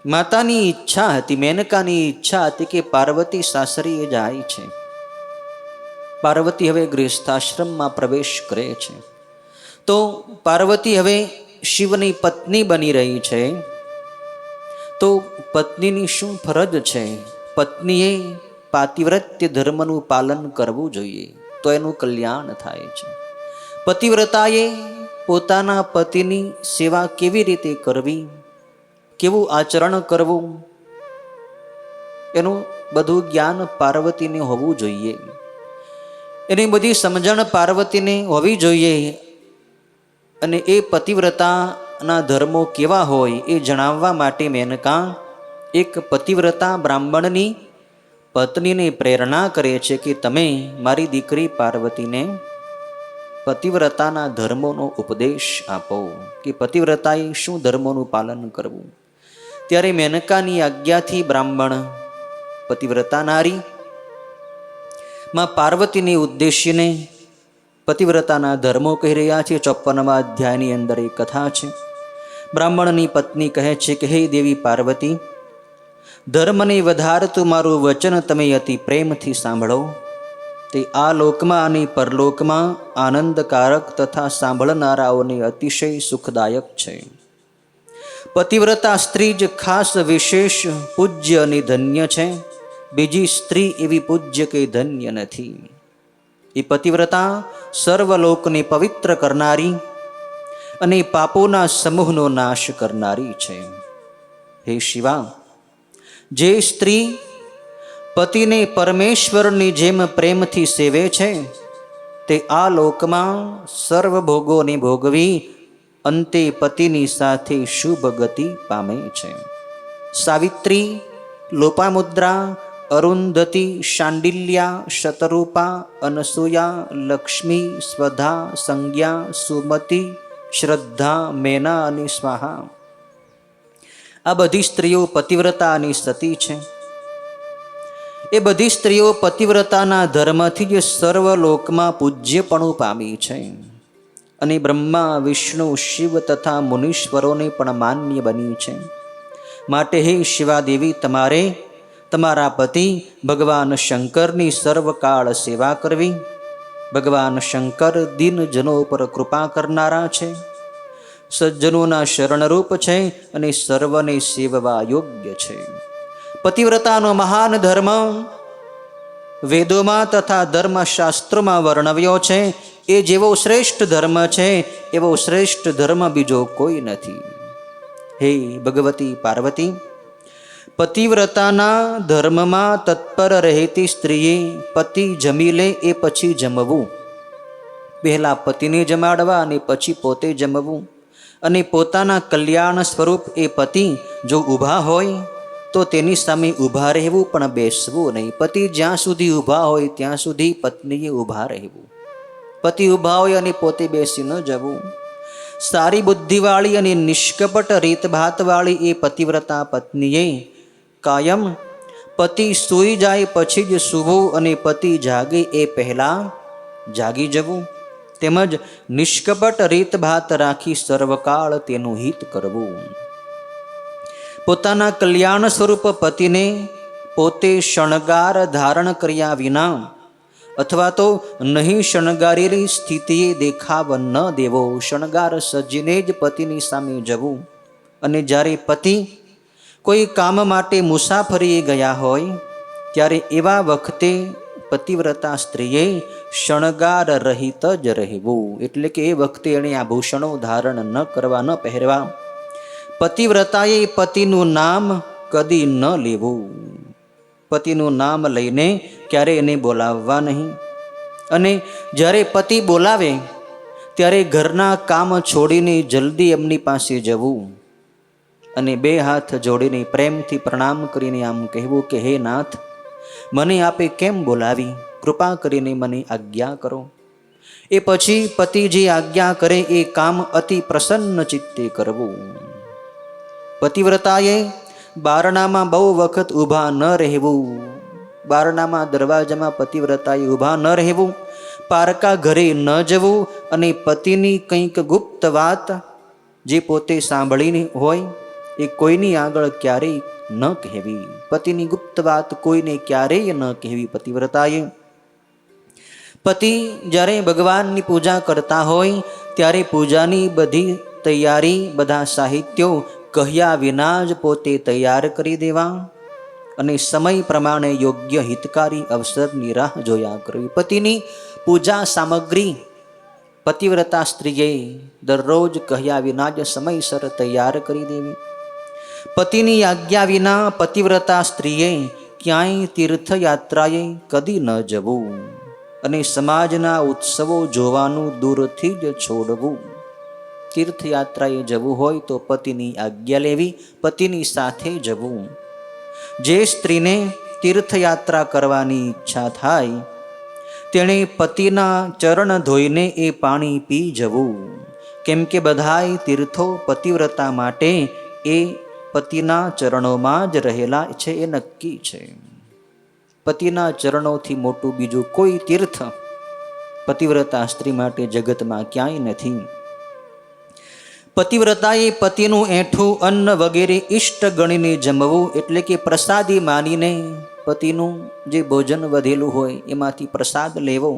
માતાની ઈચ્છા હતી, મેનકાની ઈચ્છા હતી કે પાર્વતી સાસરીએ જાય છે. પાર્વતી હવે ગૃહસ્થાશ્રમમાં પ્રવેશ કરે છે. તો પાર્વતી હવે શિવની પત્ની બની રહી છે. તો પત્નીની શું ફરજ છે? પત્નીએ પાતિવ્રત્ય ધર્મનું પાલન કરવું જોઈએ, તો એનું કલ્યાણ થાય છે. પતિવ્રતાએ પોતાના પતિની સેવા કેવી રીતે કરવી, કેવું આચરણ કરવું, એનું બધું જ્ઞાન પાર્વતીને હોવું જોઈએ. એની બધી સમજણ પાર્વતીને હોવી જોઈએ. અને એ પતિવ્રતાના ધર્મો કેવા હોય એ જણાવવા માટે મેનકા એક પતિવ્રતા બ્રાહ્મણની પત્નીને પ્રેરણા કરે છે કે તમે મારી દીકરી પાર્વતીને પતિવ્રતાના ધર્મોનો ઉપદેશ આપો કે પતિવ્રતાએ શું ધર્મોનું પાલન કરવું. ત્યારે મેનકાની આજ્ઞાથી બ્રાહ્મણ પતિવ્રતા નારી માં પાર્વતીને ઉદ્દેશીને પતિવ્રતાના ધર્મો કહી રહ્યા છે. 54મા અધ્યાયની અંદર એક કથા છે. બ્રાહ્મણની પત્ની કહે છે કે હે દેવી પાર્વતી, ધર્મને વધારતું મારું વચન તમે અતિ પ્રેમથી સાંભળો. તે આ લોકમાં અને પરલોકમાં આનંદકારક તથા સાંભળનારાઓને અતિશય સુખદાયક છે. પતિવ્રતા સ્ત્રી જ ખાસ વિશેષ પૂજ્ય અને ધન્ય છે. બીજી સ્ત્રી એવી પૂજ્ય કે ધન્ય નથી. એ પતિવ્રતા સર્વલોકને પવિત્ર કરનારી અને પાપોના સમૂહનો નાશ કરનારી છે. હે શિવા, જે સ્ત્રી પતિને પરમેશ્વરની જેમ પ્રેમથી સેવે છે તે આ લોકમાં સર્વ ભોગોને ભોગવી અંતે પતિની સાથે શુભ ગતિ પામે છે. સાવિત્રી લોપામુદ્રા, અરુંધતી, શાંડિલ્યા, શતરૂપા, અનસૂયા, લક્ષ્મી, સ્વધા, સંજ્ઞા, સુમતી, શ્રદ્ધા, મેના અને સ્વાહા. આ બધી સ્ત્રીઓ પતિવ્રતા અને સતી છે. એ બધી સ્ત્રીઓ પતિવ્રતાના ધર્મથી જ સર્વલોકમાં પૂજ્યપણું પામી છે અને બ્રહ્મા, વિષ્ણુ, શિવ તથા મુનીશ્વરોને પણ માન્ય બની છે. માટે હે શિવાદેવી, તમારે તમારા પતિ ભગવાન શંકરની સર્વકાળ સેવા કરવી. ભગવાન શંકર દીનજનો પર કૃપા કરનારા છે, સજ્જનોના શરણરૂપ છે અને સર્વને સેવવા યોગ્ય છે. પતિવ્રતાનો મહાન ધર્મ વેદોમાં તથા ધર્મશાસ્ત્રોમાં વર્ણવ્યો છે. એ જેવો શ્રેષ્ઠ ધર્મ છે એવો શ્રેષ્ઠ ધર્મ બીજો કોઈ નથી. હે ભગવતી પાર્વતી, પતિવ્રતાના ધર્મમાં તત્પર રહેતી સ્ત્રીએ પતિ જમી લે એ પછી જમવું, પહેલા પતિને જમાડવા અને પછી પોતે જમવું, અને પોતાના કલ્યાણ સ્વરૂપ એ પતિ જો ઊભા હોય તો તેની સામે ઊભા રહેવું, પણ બેસવું નહીં. પતિ જ્યાં સુધી ઊભા હોય ત્યાં સુધી પત્નીએ ઊભા રહેવું. પતિ ઊભા હોય અને પોતે બેસી ન જવું. સારી બુદ્ધિવાળી અને નિષ્કપટ રીતભાતવાળી એ પતિવ્રતા પત્નીએ કાયમ પતિ સૂઈ જાય પછી જ સૂવું અને પતિ જાગે એ પહેલાં જાગી જવું, તેમજ નિષ્કપટ રીતભાત રાખી સર્વકાળ તેનું હિત કરવું. પોતાના કલ્યાણ સ્વરૂપ પતિને પોતે શણગાર ધારણ કર્યા વિના અથવા તો નહીં શણગારેલી સ્થિતિએ દેખાવ ન દેવો. શણગાર સજીને જ પતિની સામે જવું. અને જ્યારે પતિ કોઈ કામ માટે મુસાફરીએ ગયા હોય ત્યારે એવા વખતે પતિવ્રતા સ્ત્રીએ શણગાર રહિત જ રહેવું. એટલે કે એ વખતે એણે આભૂષણો ધારણ ન કરવા, ન પહેરવા. પતિવ્રતાએ પતિનું નામ કદી ન લેવું. પતિનું નામ લઈને ક્યારે એને બોલાવવા નહીં. અને જ્યારે પતિ બોલાવે ત્યારે ઘરના કામ છોડીને જલ્દી એમની પાસે જવું અને બે હાથ જોડીને પ્રેમથી પ્રણામ કરીને આમ કહેવું કે હે નાથ, મને આપે કેમ બોલાવી? કૃપા કરીને મને આજ્ઞા કરો. એ પછી પતિ જે આજ્ઞા કરે એ કામ અતિ પ્રસન્ન ચિત્તે કરવું. પતિવ્રતાએ બારણામાં બહુ વખત ઊભા ન રહેવું. બારણામાં દરવાજામાં પતિવ્રતાએ ઊભા ન રહેવું. પારકા ઘરે ન જવું અને પતિની કંઈક ગુપ્ત વાત જે પોતે સાંભળીને હોય એ કોઈની આગળ ક્યારેય ન કહેવી. પતિની ગુપ્ત વાત કોઈને ક્યારેય ન કહેવી પતિવ્રતાએ. પતિ જ્યારે ભગવાનની પૂજા કરતા હોય ત્યારે પૂજાની બધી તૈયારી, બધા સાહિત્યો કહ્યા વિના જ પોતે તૈયાર કરી દેવા અને સમય પ્રમાણે યોગ્ય હિતકારી અવસરની રાહ જોયા કરવી. પતિની પૂજા સામગ્રી પતિવ્રતા સ્ત્રીએ દરરોજ કહ્યા વિના જ સમયસર તૈયાર કરી દેવી. પતિની આજ્ઞા વિના પતિવ્રતા સ્ત્રીએ ક્યાંય તીર્થયાત્રાએ કદી ન જવું અને સમાજના ઉત્સવો જોવાનું દૂરથી જ છોડવું. તીર્થયાત્રાએ જવું હોય તો પતિની આજ્ઞા લેવી, પતિની સાથે જવું. જે સ્ત્રીને તીર્થયાત્રા કરવાની ઈચ્છા થાય તેણે પતિના ચરણ ધોઈને એ પાણી પી જવું. કેમ કે બધાય તીર્થો પતિવ્રતા માટે એ પતિના ચરણોમાં જ રહેલા છે, એ નક્કી છે. પતિના ચરણોથી મોટું બીજું કોઈ તીર્થ પતિવ્રતા સ્ત્રી માટે જગતમાં ક્યાંય નથી. પતિવ્રતાએ પતિનું એઠું અન્ન વગેરે ઇષ્ટ ગણીને જમવું, એટલે કે પ્રસાદી માનીને પતિનું જે ભોજન વધેલું હોય એમાંથી પ્રસાદ લેવો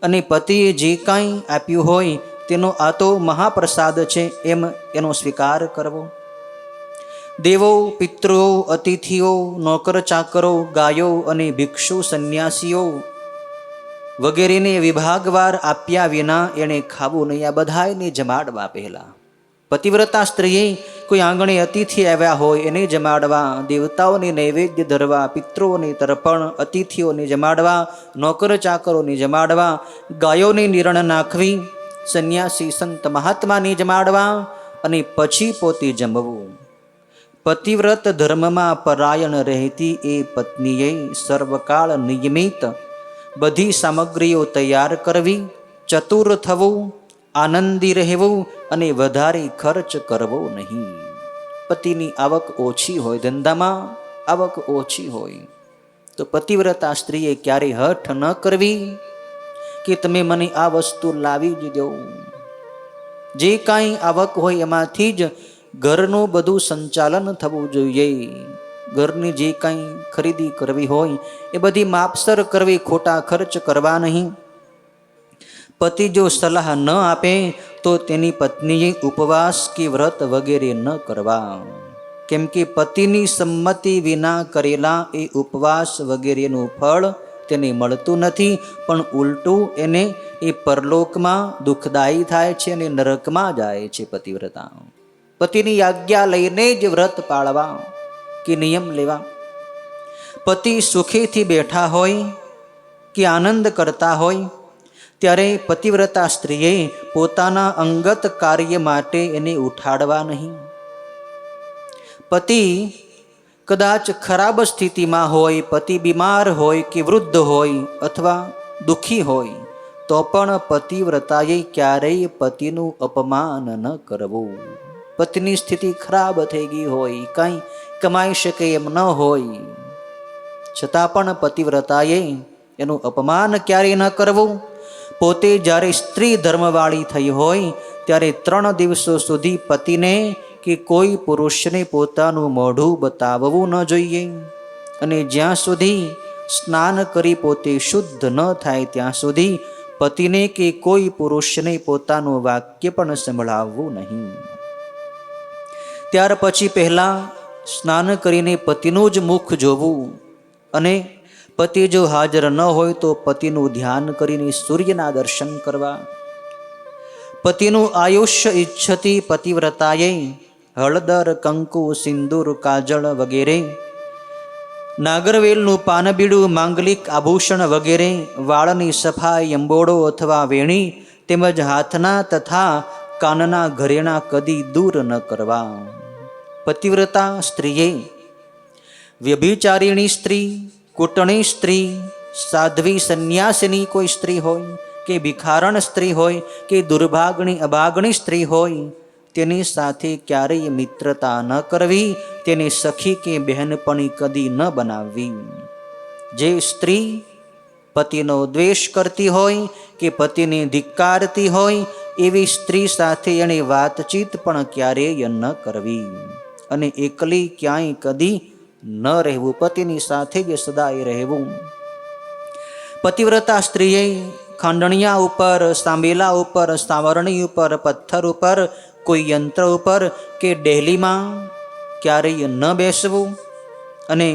અને પતિએ જે કાંઈ આપ્યું હોય તેનો આ તો મહાપ્રસાદ છે એમ એનો સ્વીકાર કરવો. દેવો, પિતૃઓ, અતિથિઓ, નોકર ચાકરો, ગાયો અને ભિક્ષુ સંન્યાસીઓ વગેરેને વિભાગવાર આપ્યા વિના એણે ખાવું નહીં. આ બધાને જમાડવા પહેલા. પતિવ્રતા સ્ત્રીએ કોઈ આંગણે અતિથિ આવ્યા હોય એને જમાડવા, દેવતાઓને નૈવેદ્ય ધરવા, પિતૃઓને તર્પણ, અતિથિઓને જમાડવા, નોકર ચાકરોને જમાડવા, ગાયોને નિરણ નાખવી, સંન્યાસી સંત મહાત્માને જમાડવા અને પછી પોતે જમવું. પતિવ્રત ધર્મમાં પરાયણ રહેતી એ પત્નીએ સર્વકાળ નિયમિત બધી સામગ્રીઓ તૈયાર કરવી, ચતુર થવું, આનંદી રહેવું અને વધારે ખર્ચ કરવો નહીં. પતિની આવક ઓછી હોય, ધંધામાં આવક ઓછી હોય, તો પતિવ્રતા સ્ત્રીએ ક્યારેય હઠ ન કરવી કે તમે મને આ વસ્તુ લાવી જ દો. જે કાંઈ આવક હોય એમાંથી જ ઘરનું બધું સંચાલન થવું જોઈએ. ઘરની જે કાંઈ ખરીદી કરવી હોય એ બધી માપસર કરવી, ખોટા ખર્ચ કરવા નહીં. પતિ જો સલાહ ન આપે તો તેની પત્નીએ ઉપવાસ કે વ્રત વગેરે ન કરવા, કેમ કે પતિની સંમતિ વિના કરેલા એ ઉપવાસ વગેરેનું ફળ તેને મળતું નથી, પણ ઉલટું એને એ પરલોકમાં દુઃખદાયી થાય છે અને નરકમાં જાય છે. પતિવ્રતા પતિની આજ્ઞા લઈને જ વ્રત પાળવા કે નિયમ લેવા. પતિ સુખેથી બેઠા હોય કે આનંદ કરતા હોય ત્યારે પતિવ્રતા સ્ત્રીએ પોતાના અંગત કાર્ય માટે એને ઉઠાડવા નહીં. પતિ કદાચ ખરાબ સ્થિતિમાં હોય, પતિ બીમાર હોય કે વૃદ્ધ હોય અથવા દુઃખી હોય, તો પણ પતિવ્રતાએ ક્યારેય પતિનું અપમાન ન કરવું. પતિની સ્થિતિ ખરાબ થઈ ગઈ હોય, કંઈ કમાઈ શકે એમ ન હોય, છતાં પણ પતિવ્રતાએ એનું અપમાન ક્યારેય ન કરવું. પોતે જ્યારે સ્ત્રી ધર્મવાળી થઈ હોય ત્યારે 3 દિવસો સુધી પતિને કે કોઈ પુરુષને પોતાનું મોઢું બતાવવું ન જોઈએ. અને જ્યાં સુધી સ્નાન કરી પોતે શુદ્ધ ન થાય ત્યાં સુધી પતિને કે કોઈ પુરુષને પોતાનું વાક્ય પણ સંભળાવવું નહીં. ત્યાર પછી પહેલાં સ્નાન કરીને પતિનું જ મુખ જોવું, અને પતિ જો હાજર ન હોય તો પતિનું ધ્યાન કરીને સૂર્યના દર્શન કરવા. પતિનું આયુષ્ય ઈચ્છતી પતિવ્રતાએ હળદર, કંકુ, સિંદૂર, કાજળ વગેરે, નાગરવેલનું પાનબીડું, માંગલિક આભૂષણ વગેરે, વાળની સફાઈ, અંબોડો અથવા વેણી તેમજ હાથના તથા કાનના ઘરેણા કદી દૂર ન કરવા. પતિવ્રતા સ્ત્રીએ વ્યભિચારિણી સ્ત્રી, કૂટણી સ્ત્રી, સાધ્વી સંન્યાસિની કોઈ સ્ત્રી હોય કે ભિખારણ સ્ત્રી હોય કે દુર્ભાગણી અભાગણી સ્ત્રી હોય, તેની સાથે ક્યારેય મિત્રતા ન કરવી, તેની સખી કે બહેનપણી કદી ન બનાવવી. જે સ્ત્રી પતિનો દ્વેષ કરતી હોય કે પતિને ધિક્કારતી હોય એવી સ્ત્રી સાથે એણે વાતચીત પણ ક્યારેય ન કરવી. અને એકલી ક્યાંય કદી ન રહેવું, પતિની સાથે જ સદાય રહેવું. પતિવ્રતા સ્ત્રીએ ખાંડણિયા ઉપર, સાંબેલા ઉપર, સાવરણી ઉપર, પથ્થર ઉપર, કોઈ યંત્ર ઉપર કે ડેલીમાં ક્યારેય ન બેસવું. અને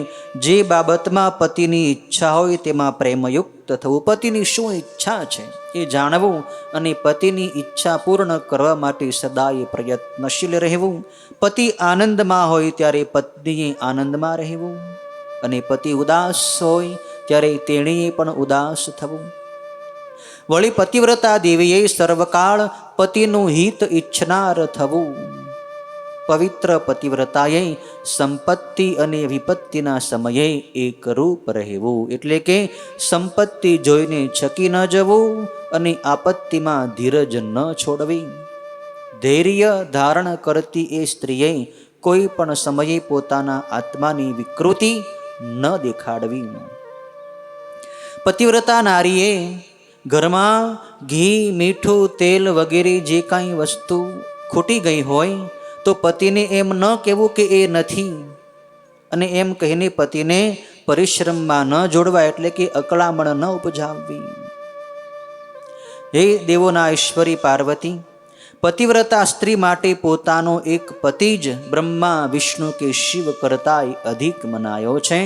જે બાબતમાં પતિની ઈચ્છા હોય તેમાં પ્રેમયુક્ત થવું. પતિની શું ઈચ્છા છે એ જાણવું અને પતિની ઈચ્છા પૂર્ણ કરવા માટે સદાય પ્રયત્નશીલ રહેવું. પતિ આનંદમાં હોય ત્યારે પત્નીએ આનંદમાં રહેવું, અને પતિ ઉદાસ હોય ત્યારે તેણીએ પણ ઉદાસ થવું. વળી પતિવ્રતા દેવીએ સર્વકાળ પતિનું હિત ઈચ્છનાર થવું. પવિત્ર પતિવ્રતાએ સંપત્તિ અને વિપત્તિના સમયે એકરૂપ રહેવું, એટલે કે સંપત્તિ જોઈને છકી ન જવું અને આપત્તિમાં ધીરજ ન છોડવી. ધૈર્ય ધારણ કરતી એ સ્ત્રીએ કોઈ પણ સમયે પોતાના આત્માની વિકૃતિ ન દેખાડવી. પતિવ્રતા નારીએ ઘરમાં ઘી, મીઠું, તેલ વગેરે જે કાંઈ વસ્તુ ખૂટી ગઈ હોય તો પતિને એમ ન કહેવું કે એ નથી, અને એમ કહીને પતિને પરિશ્રમમાં ન જોડવા, એટલે કે અકળામણ ન ઉપજાવવી. હે દેવોના ઈશ્વરી પાર્વતી, પતિવ્રતા સ્ત્રી માટે પોતાનો એક પતિ જ બ્રહ્મા, વિષ્ણુ કે શિવ કરતાંય અધિક મનાયો છે,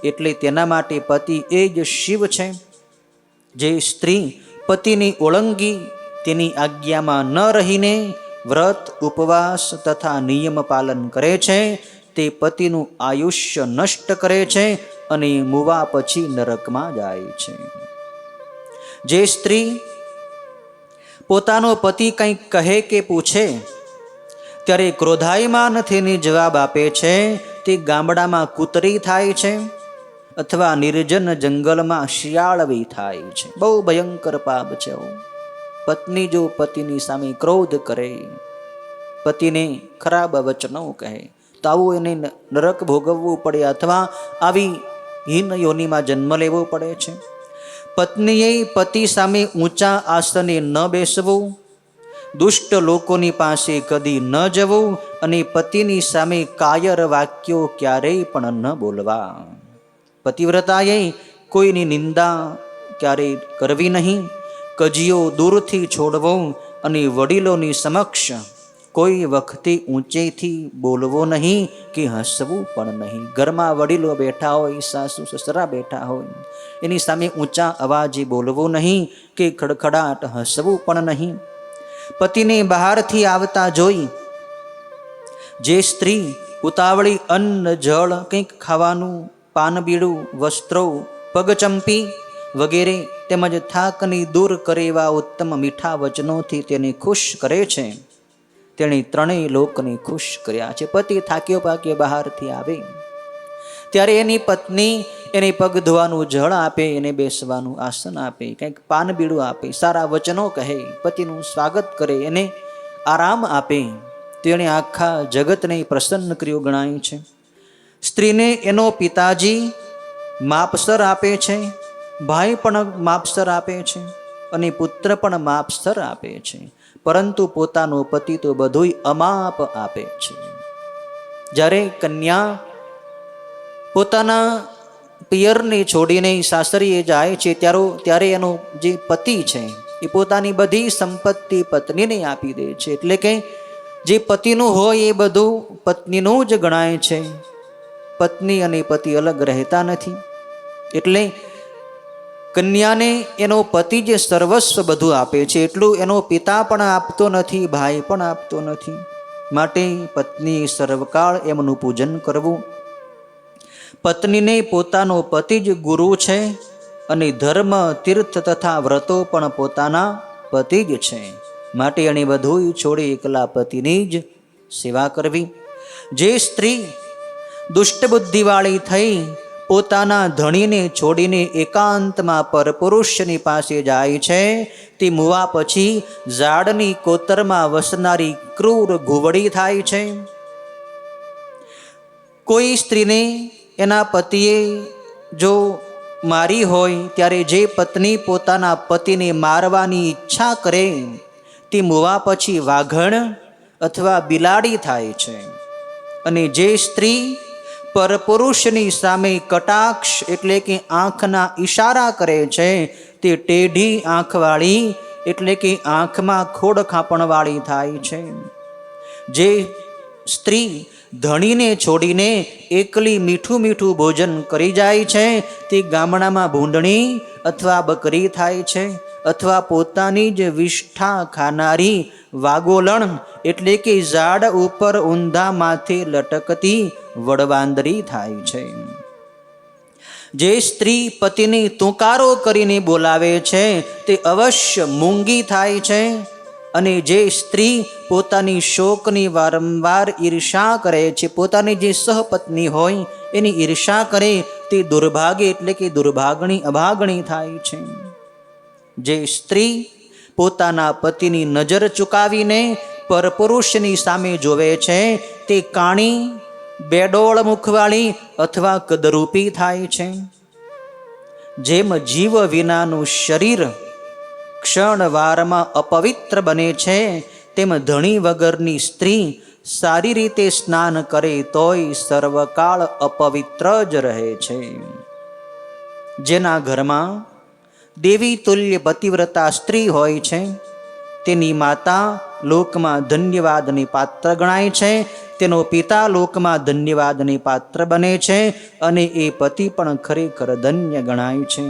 એટલે તેના માટે પતિ એ જ શિવ છે. જે સ્ત્રી પતિની ઓળંગી તેની આજ્ઞામાં ન રહીને વ્રત, ઉપવાસ તથા નિયમ પાલન કરે છે તે પતિનું આયુષ્ય નષ્ટ કરે છે અને મુવા પછી નરકમાં જાય છે. જે સ્ત્રી પોતાનો પતિ કંઈક કહે કે પૂછે ત્યારે ક્રોધાયમાન થઈને જવાબ આપે છે તે ગામડામાં કૂતરી થાય છે અથવા નિર્જન જંગલમાં શિયાળવી થાય છે. બહુ ભયંકર પાપ છે. પત્ની જો પતિની સામે ક્રોધ કરે, પતિને ખરાબ વચનો કહે, તો આવું એને નરક ભોગવવું પડે અથવા આવી હીન યોનિમાં જન્મ લેવો પડે છે. પત્નીએ પતિ સામે ઊંચા આસને ન બેસવું, દુષ્ટ લોકોની પાસે કદી ન જવું અને પતિની સામે કાયર વાક્યો ક્યારેય પણ ન બોલવા. પતિવ્રતાએ કોઈની નિંદા ક્યારેય કરવી નહીં, કજીઓ દૂરથી છોડવો અને વડીલોની સમક્ષ કોઈ વખતે ઊંચેથી બોલવો નહીં કે હસવું પણ નહીં. ઘરમાં વડીલો બેઠા હોય, સાસુ સસરા બેઠા હોય, એની સામે ઊંચા અવાજે બોલવું નહીં કે ખડખડાટ હસવું પણ નહીં. પતિને બહારથી આવતા જોઈ જે સ્ત્રી ઉતાવળી અન્ન જળ કંઈક ખાવાનું, પાનબીડું, વસ્ત્રો, પગચંપી વગેરે તેમજ થાકની દૂર કરે એવા ઉત્તમ મીઠા વચનોથી તેને ખુશ કરે છે, તેણે ત્રણેય લોકને ખુશ કર્યા છે. પતિ થાક્યો પાક્યો બહારથી આવે ત્યારે એની પત્ની એને પગ ધોવાનું જળ આપે, એને બેસવાનું આસન આપે, કંઈક પાનબીડું આપે, સારા વચનો કહે, પતિનું સ્વાગત કરે, એને આરામ આપે, તેણે આખા જગતને પ્રસન્ન કર્યો ગણાય છે. સ્ત્રીને એનો પિતાજી માપસર આપે છે, ભાઈ પણ માપસર આપે છે અને પુત્ર પણ માપસર આપે છે, પરંતુ પોતાનો પતિ તો બધુંય અમાપ આપે છે. જ્યારે કન્યા પોતાના પિયરને છોડીને સાસરીએ જાય છે ત્યારે એનો જે પતિ છે એ પોતાની બધી સંપત્તિ પત્નીને આપી દે છે. એટલે કે જે પતિનું હોય એ બધું પત્નીનું જ ગણાય છે. પત્ની અને પતિ અલગ રહેતા નથી. એટલે કન્યાને એનો પતિ જે સર્વસ્વ બધું આપે છે એટલું એનો પિતા પણ આપતો નથી, ભાઈ પણ આપતો નથી. માટે પત્ની સર્વકાળ એમનું પૂજન કરવું. પત્નીને પોતાનો પતિ જ ગુરુ છે અને ધર્મ, તીર્થ તથા વ્રતો પણ પોતાના પતિ જ છે. માટે એણે બધું છોડી એકલા પતિની જ સેવા કરવી. જે સ્ત્રી દુષ્ટ બુદ્ધિવાળી થઈ પોતાના ધણીને છોડીને એકાંતમાં પરપુરુષની પાસે જાય છે તે મુવા પછી ઝાડની કોતરમાં વસનારી ક્રૂર ઘુવડી થાય છે. કોઈ સ્ત્રીને એના પતિએ જો મારી હોય ત્યારે જે પત્ની પોતાના પતિને મારવાની ઈચ્છા કરે તે મુવા પછી વાઘણ અથવા બિલાડી થાય છે. અને જે સ્ત્રી પરપુરુષની સામે કટાક્ષ એટલે કે આંખના ઈશારા કરે છે તે ટેઢી આંખવાળી એટલે કે આંખમાં ખોડ ખાપણવાળી થાય છે. જે સ્ત્રી ધણીને છોડીને એકલી મીઠું મીઠું ભોજન કરી જાય છે તે ગામડામાં ભૂંડણી અથવા બકરી થાય છે, અથવા પોતાની જ વિષ્ઠા ખાનારી વાગોલણ એટલે કે ઝાડ ઉપર ઊંધા માથે લટકતી વડવાંદરી થાય છે. જે સ્ત્રી પતિને તુકારો કરીને બોલાવે છે તે અવશ્ય મૂંગી થાય છે. અને જે સ્ત્રી પોતાની શોકની વારંવાર ઈર્ષા કરે છે, પોતાની જે સહપત્ની હોય એની ઈર્ષા કરે તે દુર્ભાગ્ય એટલે કે દુર્ભાગણી અભાગણી થાય છે. જે સ્ત્રી પોતાના પતિની નજર ચૂકાવીને પરપુરુષની સામે જોવે છે તે કાણી, બેડોળ મુખવાળી અથવા કદરૂપી થાય છે. જેમ જીવ વિનાનું શરીર ક્ષણવારમાં અપવિત્ર બને છે તેમ ધણી વગરની સ્ત્રી સારી રીતે સ્નાન કરે તોય સર્વકાળ અપવિત્ર જ રહે છે. જેના ઘરમાં દેવી તુલ્ય પતિવ્રતા સ્ત્રી હોય છે તેની માતા લોકમાં ધન્યવાદને પાત્ર ગણાય છે, તેનો પિતા લોકમાં ધન્યવાદને પાત્ર બને છે અને એ પતિ પણ ખરેખર ધન્ય ગણાય છે.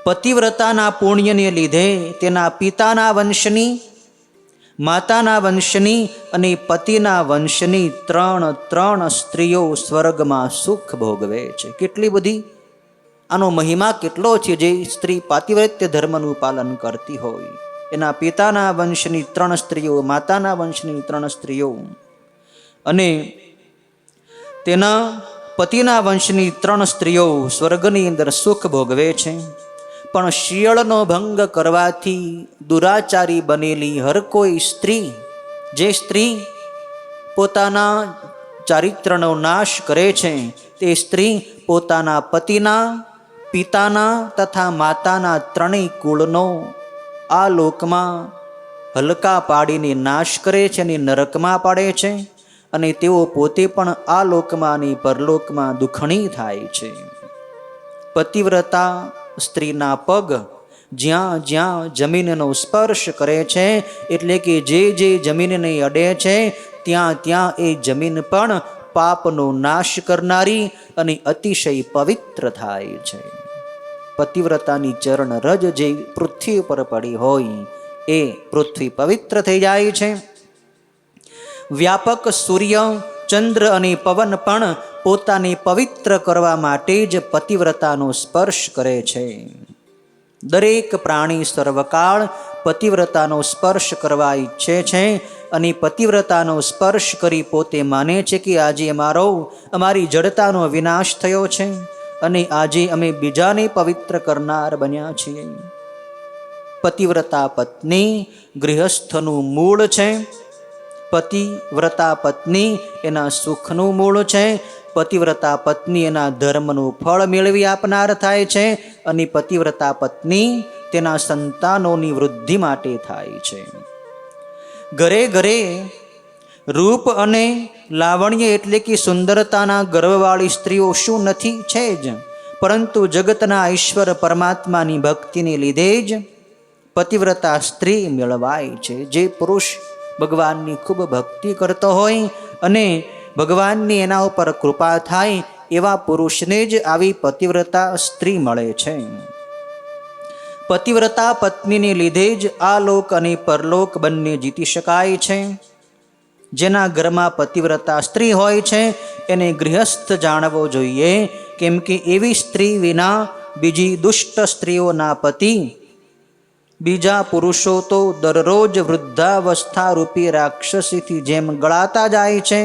પતિવ્રતાના પુણ્યને લીધે તેના પિતાના વંશની, માતાના વંશની અને પતિના વંશની ત્રણ સ્ત્રીઓ સ્વર્ગમાં સુખ ભોગવે છે. કેટલી બધી આનો મહિમા કેટલો છે જે સ્ત્રી પાતિવ્રત્ય ધર્મનું પાલન કરતી હોય. એના પિતાના વંશની 3 સ્ત્રીઓ, માતાના વંશની 3 સ્ત્રીઓ અને તેના પતિના વંશની 3 સ્ત્રીઓ સ્વર્ગની અંદર સુખ ભોગવે છે. પણ શિયળનો ભંગ કરવાથી દુરાચારી બનેલી હર કોઈ સ્ત્રી, જે સ્ત્રી પોતાના ચારિત્રનો નાશ કરે છે, તે સ્ત્રી પોતાના પતિના, પિતાના તથા માતાના 3 કુળનો આ લોકમાં હલકા પાડીને નાશ કરે છે અને નરકમાં પાડે છે. અને તેઓ પોતે પણ આ લોકમાં અને પરલોકમાં દુખણી થાય છે. પતિવ્રતા સ્ત્રીના પગ જ્યાં જ્યાં જમીનનો સ્પર્શ કરે છે, એટલે કે જે જમીનને અડે છે ત્યાં ત્યાં એ જમીન પણ પાપનો નાશ કરનારી અને અતિશય પવિત્ર થાય છે. પતિવ્રતાની ચરણ રજ જે પૃથ્વી પર પડી હોય એ પૃથ્વી પવિત્ર થઈ જાય છે. વ્યાપક સૂર્ય, ચંદ્ર અને પવન પણ પોતાને પવિત્ર કરવા માટે જ પતિવ્રતાનો સ્પર્શ કરે છે. દરેક પ્રાણી સર્વકાળ પતિવ્રતાનો સ્પર્શ કરવા ઈચ્છે છે અને પતિવ્રતાનો સ્પર્શ કરી પોતે માને છે કે આજે અમારી જડતાનો વિનાશ થયો છે અને આજે અમે બીજાને પવિત્ર કરનાર બન્યા છીએ. પતિવ્રતા પત્ની ગૃહસ્થનું મૂળ છે. પતિવ્રતા પત્ની એના સુખનું મૂળ છે. પતિવ્રતા પત્ની એના ધર્મનું ફળ મેળવી આપનાર થાય છે અને પતિવ્રતા પત્ની તેના સંતાનોની વૃદ્ધિ માટે થાય છે. ઘરે ઘરે રૂપ અને લાવણ્ય એટલે કે સુંદરતાના ગર્વવાળી સ્ત્રીઓ શું નથી, છે જ, પરંતુ જગતના ઈશ્વર પરમાત્માની ભક્તિને લીધે જ પતિવ્રતા સ્ત્રી મેળવાય છે. જે પુરુષ ભગવાનની ખૂબ ભક્તિ કરતો હોય અને ભગવાનની એના ઉપર કૃપા થાય એવા પુરુષને જ આવી પતિવ્રતા સ્ત્રી મળે છે. પતિવ્રતા પત્નીને લીધે જ આ લોક અને પરલોક બંને જીતી શકાય છે. જેના ઘરમાં પતિવ્રતા સ્ત્રી હોય છે એને ગૃહસ્થ જાણવો જોઈએ, કેમ કે એવી સ્ત્રી વિના બીજી દુષ્ટ સ્ત્રીઓના પતિ, બીજા પુરુષો તો દરરોજ વૃદ્ધાવસ્થા રૂપી રાક્ષસીથી જેમ ગળાતા જાય છે,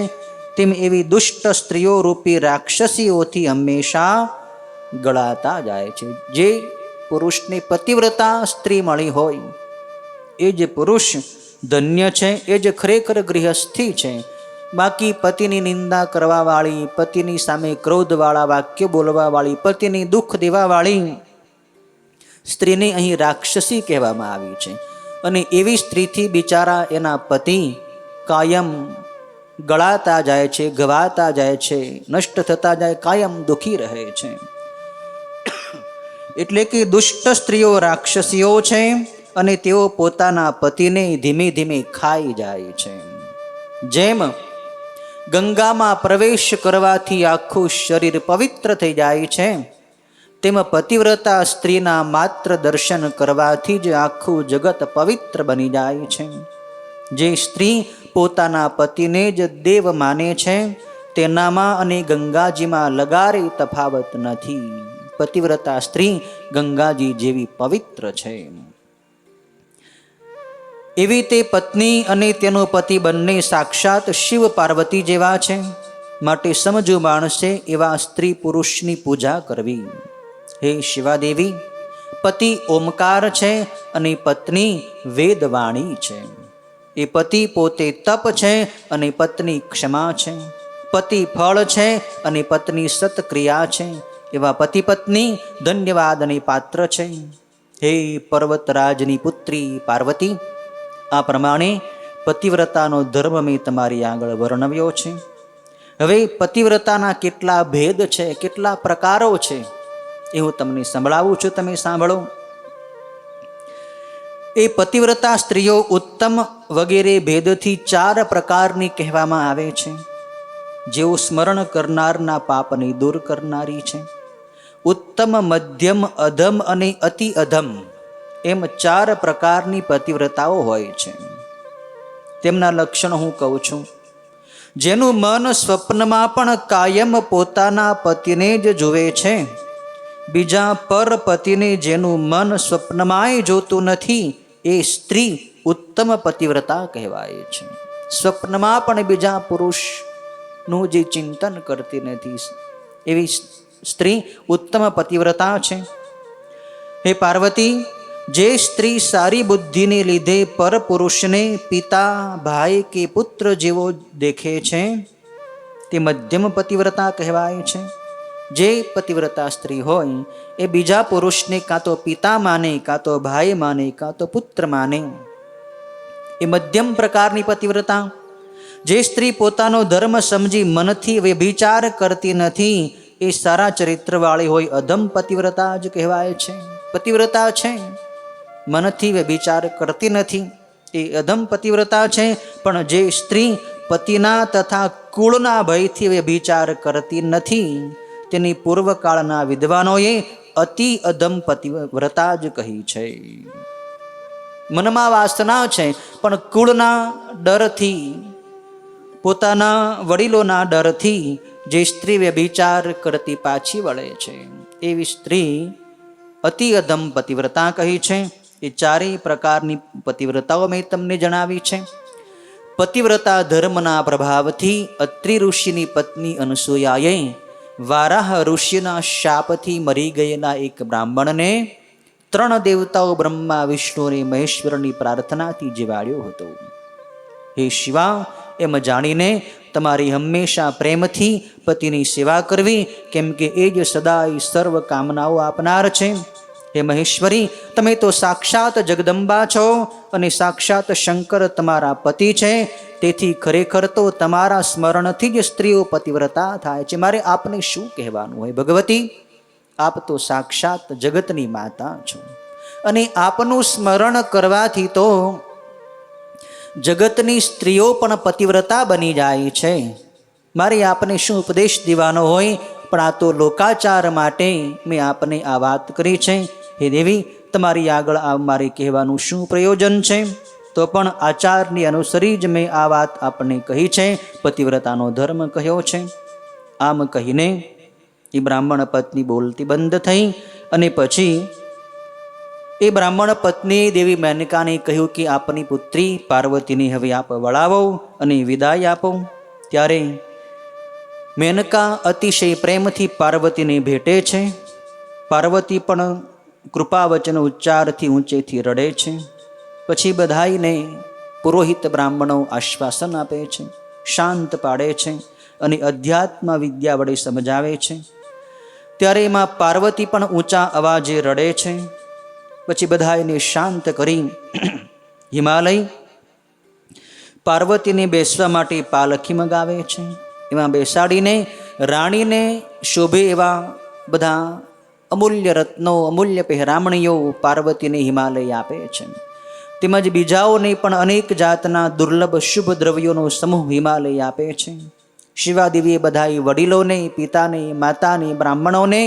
તેમ એવી દુષ્ટ સ્ત્રીઓ રૂપી રાક્ષસીઓથી હંમેશા ગળાતા જાય છે. જે પુરુષને પતિવ્રતા સ્ત્રી મળી હોય એ જ પુરુષ ધન્ય છે, એ જ ખરેખર ગૃહસ્થી છે. બાકી પતિની નિંદા કરવાવાળી, પતિની સામે ક્રોધવાળા વાક્ય બોલવાવાળી, પતિની દુઃખ દેવાવાળી સ્ત્રીને અહીં રાક્ષસી કહેવામાં આવી છે. અને એવી સ્ત્રીથી બિચારા એના પતિ કાયમ ગળાતા જાય છે, ઘવાતા જાય છે, નષ્ટ થતા જાય, કાયમ દુઃખી રહે છે. એટલે કે દુષ્ટ સ્ત્રીઓ રાક્ષસીઓ છે અને તેઓ પોતાના પતિને ધીમે ધીમે ખાઈ જાય છે. જેમ ગંગામાં પ્રવેશ કરવાથી આખું શરીર પવિત્ર થઈ જાય છે, તેમ પતિવ્રતા સ્ત્રીના માત્ર દર્શન કરવાથી જ આખું જગત પવિત્ર બની જાય છે. જે સ્ત્રી પોતાના પતિને જ દેવ માને છે તેનામાં અને ગંગાજીમાં લગારે તફાવત નથી. પતિવ્રતા સ્ત્રી ગંગાજી જેવી પવિત્ર છે. એવી તે પત્ની અને તેનો પતિ બંને સાક્ષાત શિવ પાર્વતી જેવા છે. માટે સમજુ માણસે એવા સ્ત્રી પુરુષની પૂજા કરવી. હે શિવાદેવી, પતિ ઓમકાર છે અને પત્ની વેદવાણી છે. એ પતિ પોતે તપ છે અને પત્ની ક્ષમા છે. પતિ ફળ છે અને પત્ની સત્ક્રિયા છે. એવા પતિ પત્ની ધન્યવાદ અને પાત્ર છે. હે પર્વતરાજની પુત્રી પાર્વતી, આ પ્રમાણે પતિવ્રતાનો ધર્મ મેં તમારી આગળ વર્ણવ્યો છે. હવે પતિવ્રતાના કેટલા ભેદ છે, કેટલા પ્રકારો છે એ હું તમને સંભળાવું છું, તમે સાંભળો. એ પતિવ્રતા સ્ત્રીઓ ઉત્તમ વગેરે ભેદથી 4 પ્રકારની કહેવામાં આવે છે. જેઓ સ્મરણ કરનારના પાપને દૂર કરનારી છે. ઉત્તમ, મધ્યમ, અધમ અને અતિ અધમ એમ 4 પ્રકારની પતિવ્રતાઓ હોય છે. તેમના લક્ષણ હું કહું છું. જેનું મન સ્વપ્નમાં પણ કાયમ પોતાના પતિને જ જુએ છે, બીજા પર પતિને જેનું મન સ્વપ્નમાંય જોતું નથી, એ સ્ત્રી ઉત્તમ પતિવ્રતા કહેવાય છે. સ્વપ્નમાં પણ બીજા પુરુષનું જે ચિંતન કરતી નથી એવી સ્ત્રી ઉત્તમ પતિવ્રતા છે. હે પાર્વતી, જે સ્ત્રી સારી બુદ્ધિને લીધે પરપુરુષને પિતા, ભાઈ કે પુત્ર જેવો દેખે છે તે મધ્યમ પતિવ્રતા કહેવાય છે. જે પતિવ્રતા સ્ત્રી હોય એ બીજા પુરુષને કાં તો પિતા માને, કાં તો ભાઈ માને, કાં તો પુત્ર માને, એ મધ્યમ પ્રકારની પતિવ્રતા. જે સ્ત્રી પોતાનો ધર્મ સમજી મનથી વ્યભિચાર કરતી નથી એ સારા ચરિત્રવાળી હોય અધમ પતિવ્રતા જ કહેવાય છે. પતિવ્રતા છે, મનથી વ્યભિચાર કરતી નથી એ અધમ પતિવ્રતા છે. પણ જે સ્ત્રી પતિના તથા કુળના ભયથી વ્યભિચાર કરતી નથી તેની પૂર્વકાળના વિદ્વાનોએ અતિ અધમ પતિવ્રતા જ કહી છે. મનમાં વાસના છે પણ કુળના ડરથી, પોતાના વડીલોના ડરથી જે સ્ત્રી વ્યભિચાર કરતી પાછી વળે છે એવી સ્ત્રી અતિ અધમ પતિવ્રતા કહી છે. એ ચારેય પ્રકારની પતિવ્રતાઓ મેં તમને જણાવી છે. પતિવ્રતા ધર્મના પ્રભાવથી અત્રિ ઋષિની પત્ની અનસૂયાએ વારાહ ઋષિના શાપથી મરી ગયેલા એક બ્રાહ્મણને 3 દેવતાઓ બ્રહ્મા, વિષ્ણુ અને મહેશ્વરની પ્રાર્થનાથી જીવાડ્યો હતો. હે શિવા, એમ જાણીને તમારી હંમેશા પ્રેમથી પતિની સેવા કરવી, કેમ કે એ જ સદાય સર્વ કામનાઓ આપનાર છે. હે મહેશ્વરી, તમે તો સાક્ષાત જગદંબા છો અને સાક્ષાત શંકર તમારા પતિ છે. તેથી ખરેખર તો તમારા સ્મરણથી જ સ્ત્રીઓ પતિવ્રતા થાય છે. મારે આપને શું કહેવાનું હોય ભગવતી? આપ તો સાક્ષાત જગતની માતા છો અને આપનું સ્મરણ કરવાથી તો જગતની સ્ત્રીઓ પણ પતિવ્રતા બની જાય છે. મારે આપને શું ઉપદેશ દેવાનો હોય, પણ આ તો લોકાચાર માટે મેં આપને આ વાત કરી છે. હે દેવી, તમારી આગળ આ મારે કહેવાનું શું પ્રયોજન છે? તો પણ આચારની અનુસરી જ મેં આ વાત આપને કહી છે. પતિવ્રતાનો ધર્મ કહ્યો છે. આમ કહીને એ બ્રાહ્મણ પત્ની બોલતી બંધ થઈ અને પછી એ બ્રાહ્મણ પત્નીએ દેવી મેનકાને કહ્યું કે આપની પુત્રી પાર્વતીને હવે આપ વળાવો અને વિદાય આપો. ત્યારે મેનકા અતિશય પ્રેમથી પાર્વતીને ભેટે છે. પાર્વતી પણ કૃપાવચન ઉચ્ચારથી ઊંચેથી રડે છે. પછી બધાઈને પુરોહિત બ્રાહ્મણો આશ્વાસન આપે છે, શાંત પાડે છે અને અધ્યાત્મ વિદ્યા વડે સમજાવે છે. ત્યારે એમાં પાર્વતી પણ ઊંચા અવાજે રડે છે. પછી બધાને શાંત કરી હિમાલય પાર્વતીને બેસવા માટે પાલખી મગાવે છે. એમાં બેસાડીને રાણીને શોભે એવા બધા અમૂલ્ય રત્નો, અમૂલ્ય પહેરામણીઓ પાર્વતીને હિમાલય આપે છે. તેમજ બીજાઓને પણ અનેક જાતના દુર્લભ શુભ દ્રવ્યોનો સમૂહ હિમાલય આપે છે. શિવાદેવીએ બધાએ વડીલોને, પિતાને, માતાને, બ્રાહ્મણોને,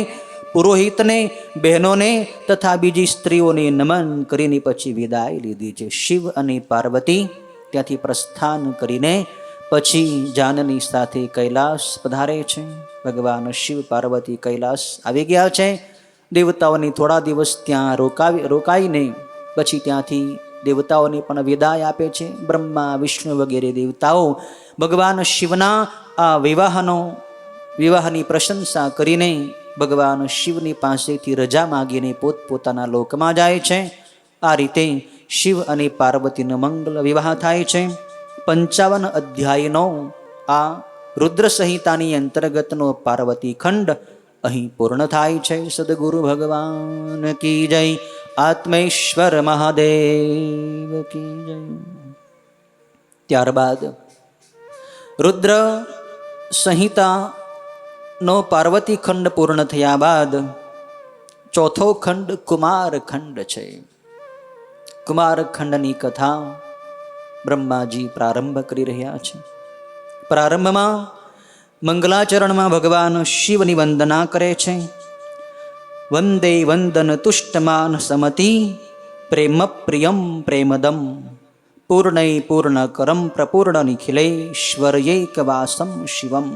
પુરોહિતને, બહેનોને તથા બીજી સ્ત્રીઓને નમન કરીને પછી વિદાય લીધી છે. શિવ અને પાર્વતી ત્યાંથી પ્રસ્થાન કરીને પછી જાનની સાથે કૈલાસ પધારે છે. ભગવાન શિવ પાર્વતી કૈલાસ આવી ગયા છે. દેવતાઓને થોડા દિવસ ત્યાં રોકાઈને પછી ત્યાંથી દેવતાઓને પણ વિદાય આપે છે. બ્રહ્મા, વિષ્ણુ વગેરે દેવતાઓ ભગવાન શિવના આ વિવાહની પ્રશંસા કરીને ભગવાન શિવની પાસેથી રજા માગીને પોતપોતાના લોકમાં જાય છે. આ રીતે શિવ અને પાર્વતીનો મંગલ વિવાહ થાય છે. 55 અધ્યાયનો આ રુદ્ર સંહિતાની અંતર્ગતનો પાર્વતી ખંડ અહીં પૂર્ણ થાય છે. સદગુરુ ભગવાન કી જય. આત્મેશ્વર મહાદેવ કી જય. ત્યારબાદ રુદ્ર સંહિતાનો પાર્વતી ખંડ પૂર્ણ થયા બાદ ચોથો ખંડ કુમાર ખંડ છે. કુમાર ખંડની કથા બ્રહ્માજી પ્રારંભ કરી રહ્યા છે. પ્રારંભમાં મંગલાચરણમાં ભગવાન શિવની વંદના કરે છે. વંદે વંદન તુષ્ટમાન સમતિ પ્રેમ પ્રિયમ પ્રેમદમ પૂર્ણૈ પૂર્ણકરમ પ્રપૂર્ણ નિખિલેશ્વર્યૈકવાસમ શિવમ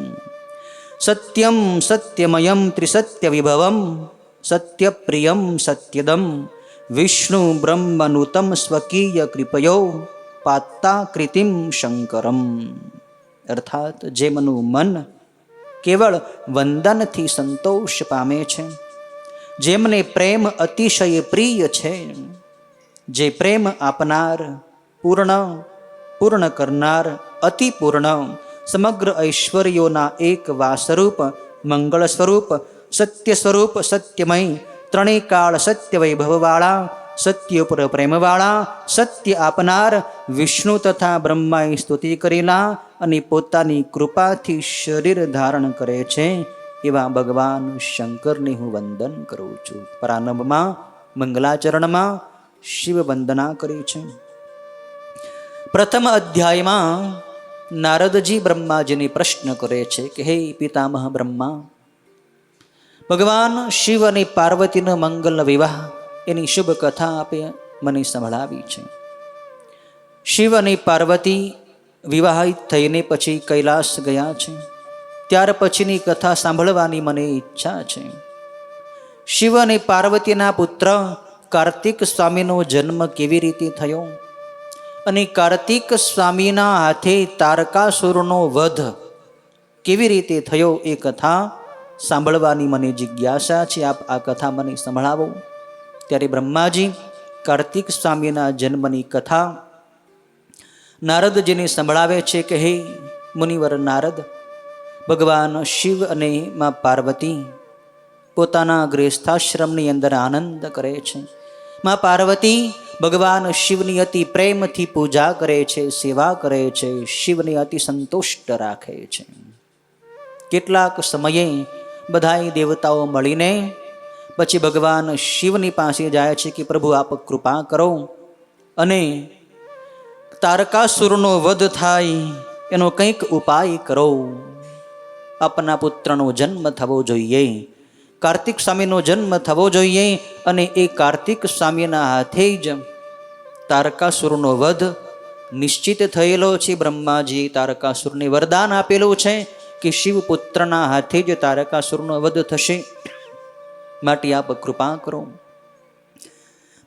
સત્યમ સત્યમયમ ત્રિસત્ય વિભવમ સત્યપ્રિયમ સત્યદમ વિષ્ણુ બ્રહ્મનુતમ સ્વકીય કૃપયો પાત્તા કૃતિમ શંકરમ. અર્થાત જેમનું મન કેવળ વંદનથી સંતોષ પામે છે, જેમને પ્રેમ અતિશય પ્રિય છે, જે પ્રેમ આપનાર, પૂર્ણ કરનાર, અતિ પૂર્ણ, સમગ્ર ઐશ્વર્યોના એક વાસ્વરૂપ, મંગળ સ્વરૂપ, સત્ય સ્વરૂપ, સત્યમય, ત્રણેય કાળ સત્ય વૈભવવાળા, સત્યપુર પ્રેમવાળા, સત્ય આપનાર વિષ્ણુ તથા બ્રહ્માએ સ્તુતિ કરેલા અને પોતાની કૃપાથી શરીર ધારણ કરે છે એવા ભગવાન શંકરને હું વંદન કરું છું. પ્રારંભમાં મંગલાચરણમાં શિવ વંદના કરી છે. પ્રથમ અધ્યાયમાં નારદજી બ્રહ્માજીને પ્રશ્ન કરે છે કે હે પિતામહ બ્રહ્મા, ભગવાન શિવ અને પાર્વતીનો મંગલ વિવાહ એની શુભ કથા આપે મને સંભળાવી છે. શિવ અને પાર્વતી વિવાહિત થઈને પછી કૈલાસ ગયા છે. ત્યાર પછીની કથા સાંભળવાની મને ઈચ્છા છે. શિવ અને પાર્વતીના પુત્ર કાર્તિક સ્વામીનો જન્મ કેવી રીતે થયો અને કાર્તિક સ્વામીના હાથે તારકાસુરનો વધ કેવી રીતે થયો એ કથા સાંભળવાની મને જિજ્ઞાસા છે. આપ આ કથા મને સંભળાવો. ત્યારે બ્રહ્માજી કાર્તિક સ્વામીના જન્મની કથા નારદજીને સંભળાવે છે કે હે મુનિવર નારદ, ભગવાન શિવ અને માં પાર્વતી પોતાના ગૃહસ્થાશ્રમની અંદર આનંદ કરે છે. માં પાર્વતી ભગવાન શિવની અતિ પ્રેમથી પૂજા કરે છે, સેવા કરે છે, શિવને અતિ સંતુષ્ટ રાખે છે. કેટલાક સમયે બધાય દેવતાઓ મળીને પછી ભગવાન શિવની પાસે જાય છે કે પ્રભુ આપ કૃપા કરો અને તારકાસુરનો વધ થાય એનો કંઈક ઉપાય કરો. આપના પુત્રનો જન્મ થવો જોઈએ, કાર્તિક સ્વામીનો જન્મ થવો જોઈએ અને એ કાર્તિક સ્વામીના હાથે જ તારકાસુરનો વધ નિશ્ચિત થયેલો છે. બ્રહ્માજી તારકાસુરને વરદાન આપેલું છે કે શિવપુત્રના હાથે જ તારકાસુરનો વધ થશે, માટે આપ કૃપા કરો.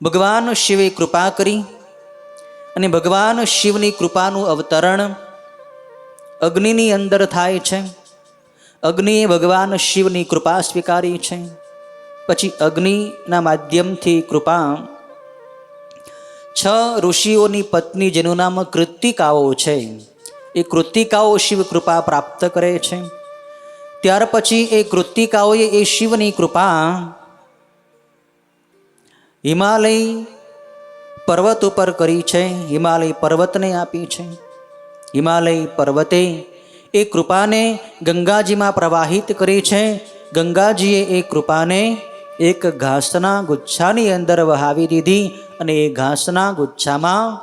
ભગવાન શિવે કૃપા કરી અને ભગવાન શિવની કૃપાનું અવતરણ અગ્નિની અંદર થાય છે. અગ્નિએ ભગવાન શિવની કૃપા સ્વીકારી છે. પછી અગ્નિના માધ્યમથી કૃપા 6 ઋષિઓની પત્ની જેનું નામ કૃત્તિકાઓ છે, એ કૃત્તિકાઓ શિવ કૃપા પ્રાપ્ત કરે છે. ત્યાર પછી એ કૃત્તિકાઓએ એ શિવની કૃપા હિમાલય પર્વત ઉપર કરી છે, હિમાલય પર્વતને આપી છે. હિમાલય પર્વતે એ કૃપાને ગંગાજીમાં પ્રવાહિત કરી છે. ગંગાજીએ એ કૃપાને એક ઘાસના ગુચ્છાની અંદર વહાવી દીધી અને એ ઘાસના ગુચ્છામાં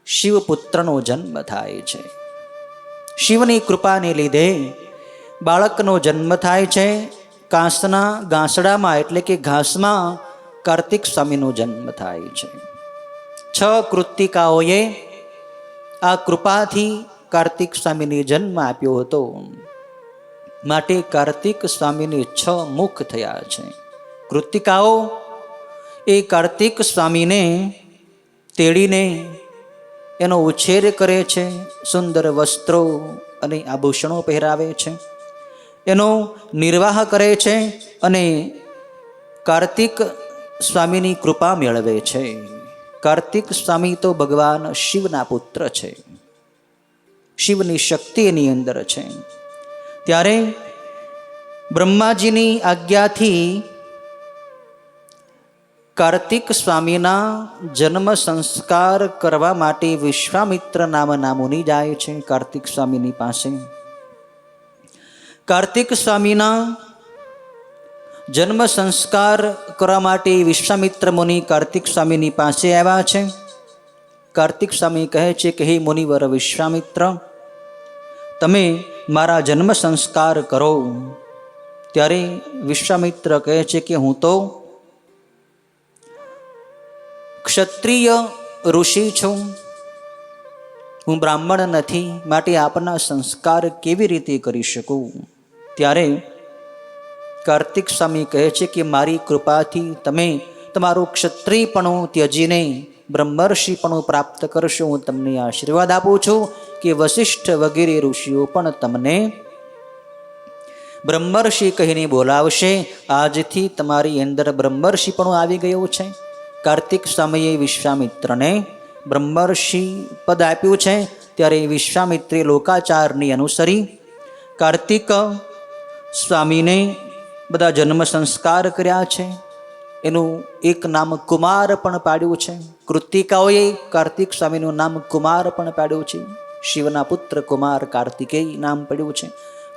શિવપુત્રનો જન્મ થાય છે. શિવની કૃપાને લીધે બાળકનો જન્મ થાય છે. કાંસના ગાંસડામાં એટલે કે ઘાસમાં કાર્તિક સ્વામીનો જન્મ થાય છે. 6 કૃત્તિકાઓએ આ કૃપાથી કાર્તિક સ્વામીને જન્મ આપ્યો હતો, માટે કાર્તિક સ્વામીને 6 મુખ થયા છે. કૃત્તિકાઓ એ કાર્તિક સ્વામીને તેડીને એનો ઉછેર કરે છે, સુંદર વસ્ત્રો અને આભૂષણો પહેરાવે છે, એનો નિર્વાહ કરે છે અને કાર્તિક સ્વામીની કૃપા મેળવે છે. કાર્તિક સ્વામી તો ભગવાન શિવના પુત્ર છે, શિવની શક્તિ એની અંદર છે. ત્યારે બ્રહ્માજીની આજ્ઞાથી કાર્તિક સ્વામીના જન્મ સંસ્કાર કરવા માટે વિશ્વામિત્ર નામના મુનિ જાય છે કાર્તિક સ્વામીની પાસે. કાર્તિક સ્વામીના જન્મ સંસ્કાર કરવા માટે વિશ્વામિત્ર મુનિ કાર્તિક સ્વામીની પાસે આવ્યા છે. કાર્તિક સ્વામી કહે છે કે હે મુનિવર વિશ્વામિત્ર, તમે મારા જન્મ સંસ્કાર કરો. ત્યારે વિશ્વામિત્ર કહે છે કે હું તો ક્ષત્રિય ઋષિ છું, હું બ્રાહ્મણ નથી, માટે આપના સંસ્કાર કેવી રીતે કરી શકું. ત્યારે કાર્તિક સ્વામી કહે છે કે મારી કૃપાથી તમે તમારું ક્ષત્રિયપણું ત્યજીને બ્રહ્મર્ષિપણું પ્રાપ્ત કરશો. હું તમને આશીર્વાદ આપું છું કે વશિષ્ઠ વગેરે ઋષિઓ પણ તમને બ્રહ્મર્ષિ કહીને બોલાવશે. આજથી તમારી અંદર બ્રહ્મર્ષિપણું આવી ગયું છે. કાર્તિક સ્વામીએ વિશ્વામિત્રને બ્રહ્મર્ષિ પદ આપ્યું છે. ત્યારે વિશ્વામિત્રે લોકાચારની અનુસરી કાર્તિક સ્વામીને બધા જન્મ સંસ્કાર કર્યા છે. એનું એક નામ કુમાર પણ પાડ્યું છે. કૃતિકાઓએ કાર્તિક સ્વામીનું નામ કુમાર પણ પાડ્યું છે. શિવના પુત્ર કુમાર કાર્તિકેય નામ પડ્યું છે.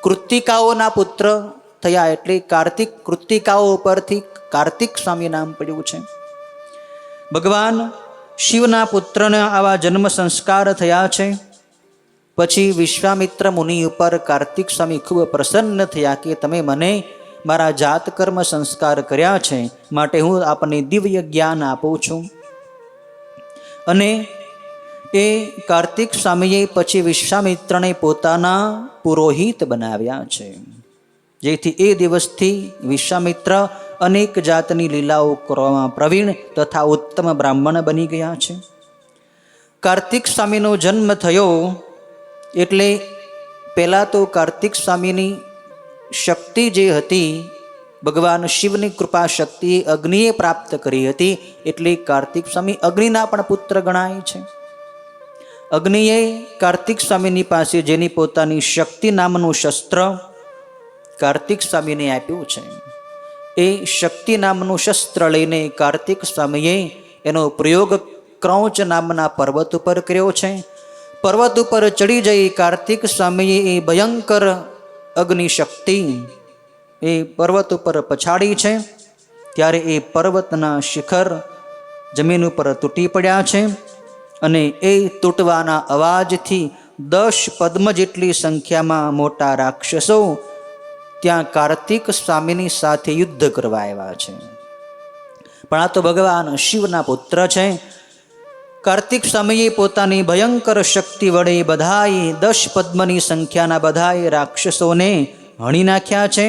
કૃતિકાઓના પુત્ર થયા એટલે કાર્તિક, કૃતિકાઓ પરથી કાર્તિક સ્વામી નામ પડ્યું છે. ભગવાન શિવના પુત્રના આવા જન્મ સંસ્કાર થયા છે. પછી વિશ્વામિત્ર મુનિ ઉપર કાર્તિક સ્વામી ખૂબ પ્રસન્ન થયા કે તમે મને મારા જાત કર્મ સંસ્કાર કર્યા છે, માટે હું આપને દિવ્ય જ્ઞાન આપું છું. અને એ કાર્તિક સ્વામીએ પછી વિશ્વામિત્રને પોતાના પુરોહિત બનાવ્યા છે. જેથી એ દિવસથી વિશ્વામિત્ર અનેક જાતની લીલાઓ કરવામાં પ્રવીણ તથા ઉત્તમ બ્રાહ્મણ બની ગયા છે. કાર્તિક સ્વામીનો જન્મ થયો એટલે પહેલાં તો કાર્તિક સ્વામીની શક્તિ જે હતી, ભગવાન શિવની કૃપા શક્તિ અગ્નિએ પ્રાપ્ત કરી હતી. એટલે કાર્તિક સ્વામી અગ્નિના પણ પુત્ર ગણાય છે. અગ્નિએ કાર્તિક સ્વામીની પાસે જેની પોતાની શક્તિ નામનું શસ્ત્ર કાર્તિક સ્વામીને આપ્યું છે, એ શક્તિ નામનું શસ્ત્ર લઈને કાર્તિક સ્વામીએ એનો પ્રયોગ ક્રૌચ નામના પર્વત ઉપર કર્યો છે. પર્વત ઉપર ચડી જઈ કાર્તિક સ્વામીએ એ ભયંકર અગ્નિ શક્તિ એ પર્વત ઉપર પછાડી છે. ત્યારે એ પર્વતના શિખર જમીન ઉપર તૂટી પડ્યા છે. અને એ તૂટવાના અવાજથી 10 પદ્મ જેટલી સંખ્યામાં મોટા રાક્ષસો ત્યાં કાર્તિક સ્વામીની સાથે યુદ્ધ કરવા આવ્યા છે. પણ આ તો ભગવાન શિવના પુત્ર છે. કાર્તિક સ્વામીએ પોતાની ભયંકર શક્તિ વડે બધાએ 10 પદ્મની સંખ્યાના બધાએ રાક્ષસોને હણી નાખ્યા છે.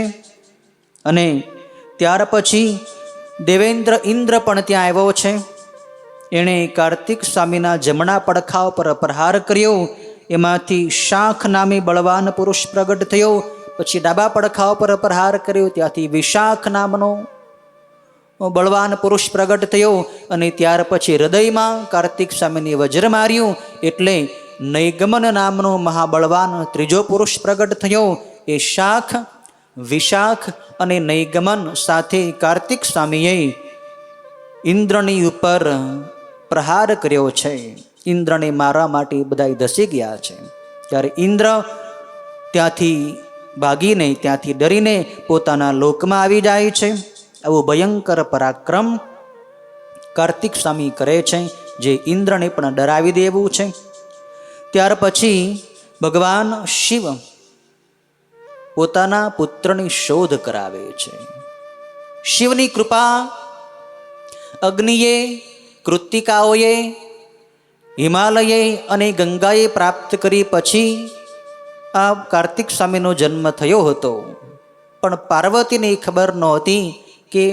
અને ત્યાર પછી દેવેન્દ્ર ઇન્દ્ર પણ ત્યાં આવ્યો છે. એણે કાર્તિક સ્વામીના જમણા પડખા પર પ્રહાર કર્યો. એમાંથી શાખ નામે બળવાન પુરુષ પ્રગટ થયો. પછી ડાબા પડખા પર પ્રહાર કર્યો, ત્યાંથી વિશાખ નામનો બળવાન પુરુષ પ્રગટ થયો. અને ત્યાર પછી હૃદયમાં કાર્તિક સ્વામીને વજ્ર માર્યું. એટલે નૈગમન નામનો મહાબળવાન ત્રીજો પુરુષ પ્રગટ થયો. એ શાખ, વિશાખ અને નૈગમન સાથે કાર્તિક સ્વામીએ ઇન્દ્રની ઉપર પ્રહાર કર્યો છે. ઇન્દ્રને મારવા માટે બધા ધસી ગયા છે. ત્યારે ઇન્દ્ર ત્યાંથી ભાગીને, ત્યાંથી ડરીને પોતાના લોકમાં આવી જાય છે. આવું ભયંકર પરાક્રમ કાર્તિક સ્વામી કરે છે, જે ઇન્દ્રને પણ ડરાવી દેવું છે. ત્યાર પછી ભગવાન શિવ પોતાના પુત્રની શોધ કરાવે છે. શિવની કૃપા અગ્નિએ, કૃતિકાઓએ, હિમાલયે અને ગંગાએ પ્રાપ્ત કરી પછી આ કાર્તિક સ્વામીનો જન્મ થયો હતો. પણ પાર્વતીને ખબર નહોતી કે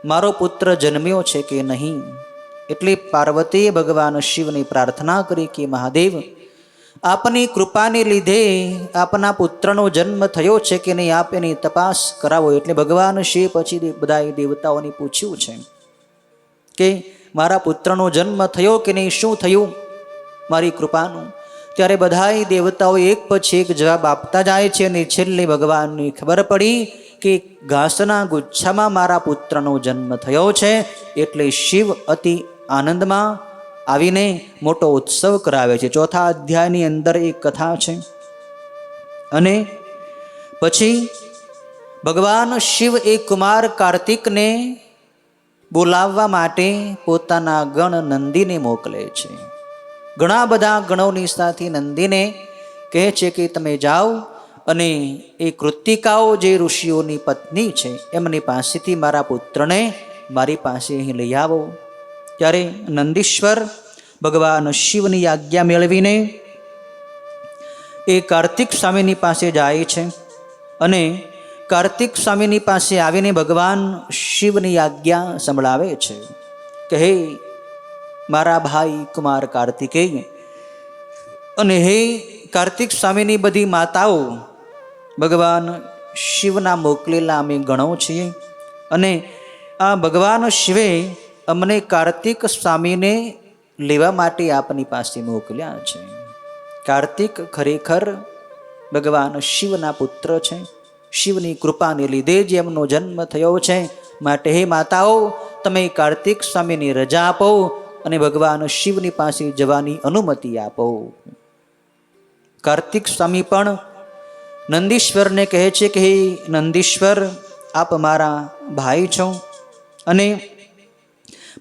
મારો પુત્ર જન્મ્યો છે કે નહીં. એટલે પાર્વતીએ ભગવાન શિવને પ્રાર્થના કરી કે મહાદેવ, આપની કૃપાને લીધે આપના પુત્રનો જન્મ થયો છે કે નહીં, આપ એની તપાસ કરાવો. એટલે ભગવાન શિવ પછી બધાએ દેવતાઓને પૂછ્યું છે કે મારા પુત્રનો જન્મ થયો કે નહીં, શું થયું મારી કૃપાનું. ત્યારે બધાએ દેવતાઓ એક પછી એક જવાબ આપતા જાય છે. અને છેલ્લે ભગવાનને ખબર પડી કે ઘાસના ગુચ્છામાં મારા પુત્રનો જન્મ થયો છે. એટલે શિવ અતિ આનંદમાં આવીને મોટો ઉત્સવ કરાવે છે. 4થા અધ્યાયની અંદર એક કથા છે. અને પછી ભગવાન શિવ એ કુમાર કાર્તિકને બોલાવવા માટે પોતાના ગણ નંદીને મોકલે છે. ઘણા બધા ગણોની સાથે નંદીને કહે છે કે તમે જાઓ અને એ કૃતિકાઓ જે ઋષિઓની પત્ની છે એમની પાસેથી મારા પુત્રને મારી પાસે અહીં લઈ આવો. ત્યારે નંદીશ્વર ભગવાન શિવની આજ્ઞા મેળવીને એ કાર્તિક સ્વામીની પાસે જાય છે. અને કાર્તિક સ્વામીની પાસે આવીને ભગવાન શિવની આજ્ઞા સંભળાવે છે કે હે મારા ભાઈ કુમાર કાર્તિકેય, અને હે કાર્તિક સ્વામીની બધી માતાઓ, ભગવાન શિવના મોકલેલા અમે ગણો છીએ, અને આ ભગવાન શિવે અમને કાર્તિક સ્વામીને લેવા માટે આપની પાસે મોકલ્યા છે. કાર્તિક ખરેખર ભગવાન શિવના પુત્ર છે. શિવની કૃપાને લીધે જ એમનો જન્મ થયો છે. માટે હે માતાઓ, તમે કાર્તિક સ્વામીની રજા આપો અને ભગવાન શિવની પાસે જવાની અનુમતિ આપો. કાર્તિક સ્વામી પણ નંદીશ્વરને કહે છે કે હે નંદીશ્વર, આપ મારા ભાઈ છો અને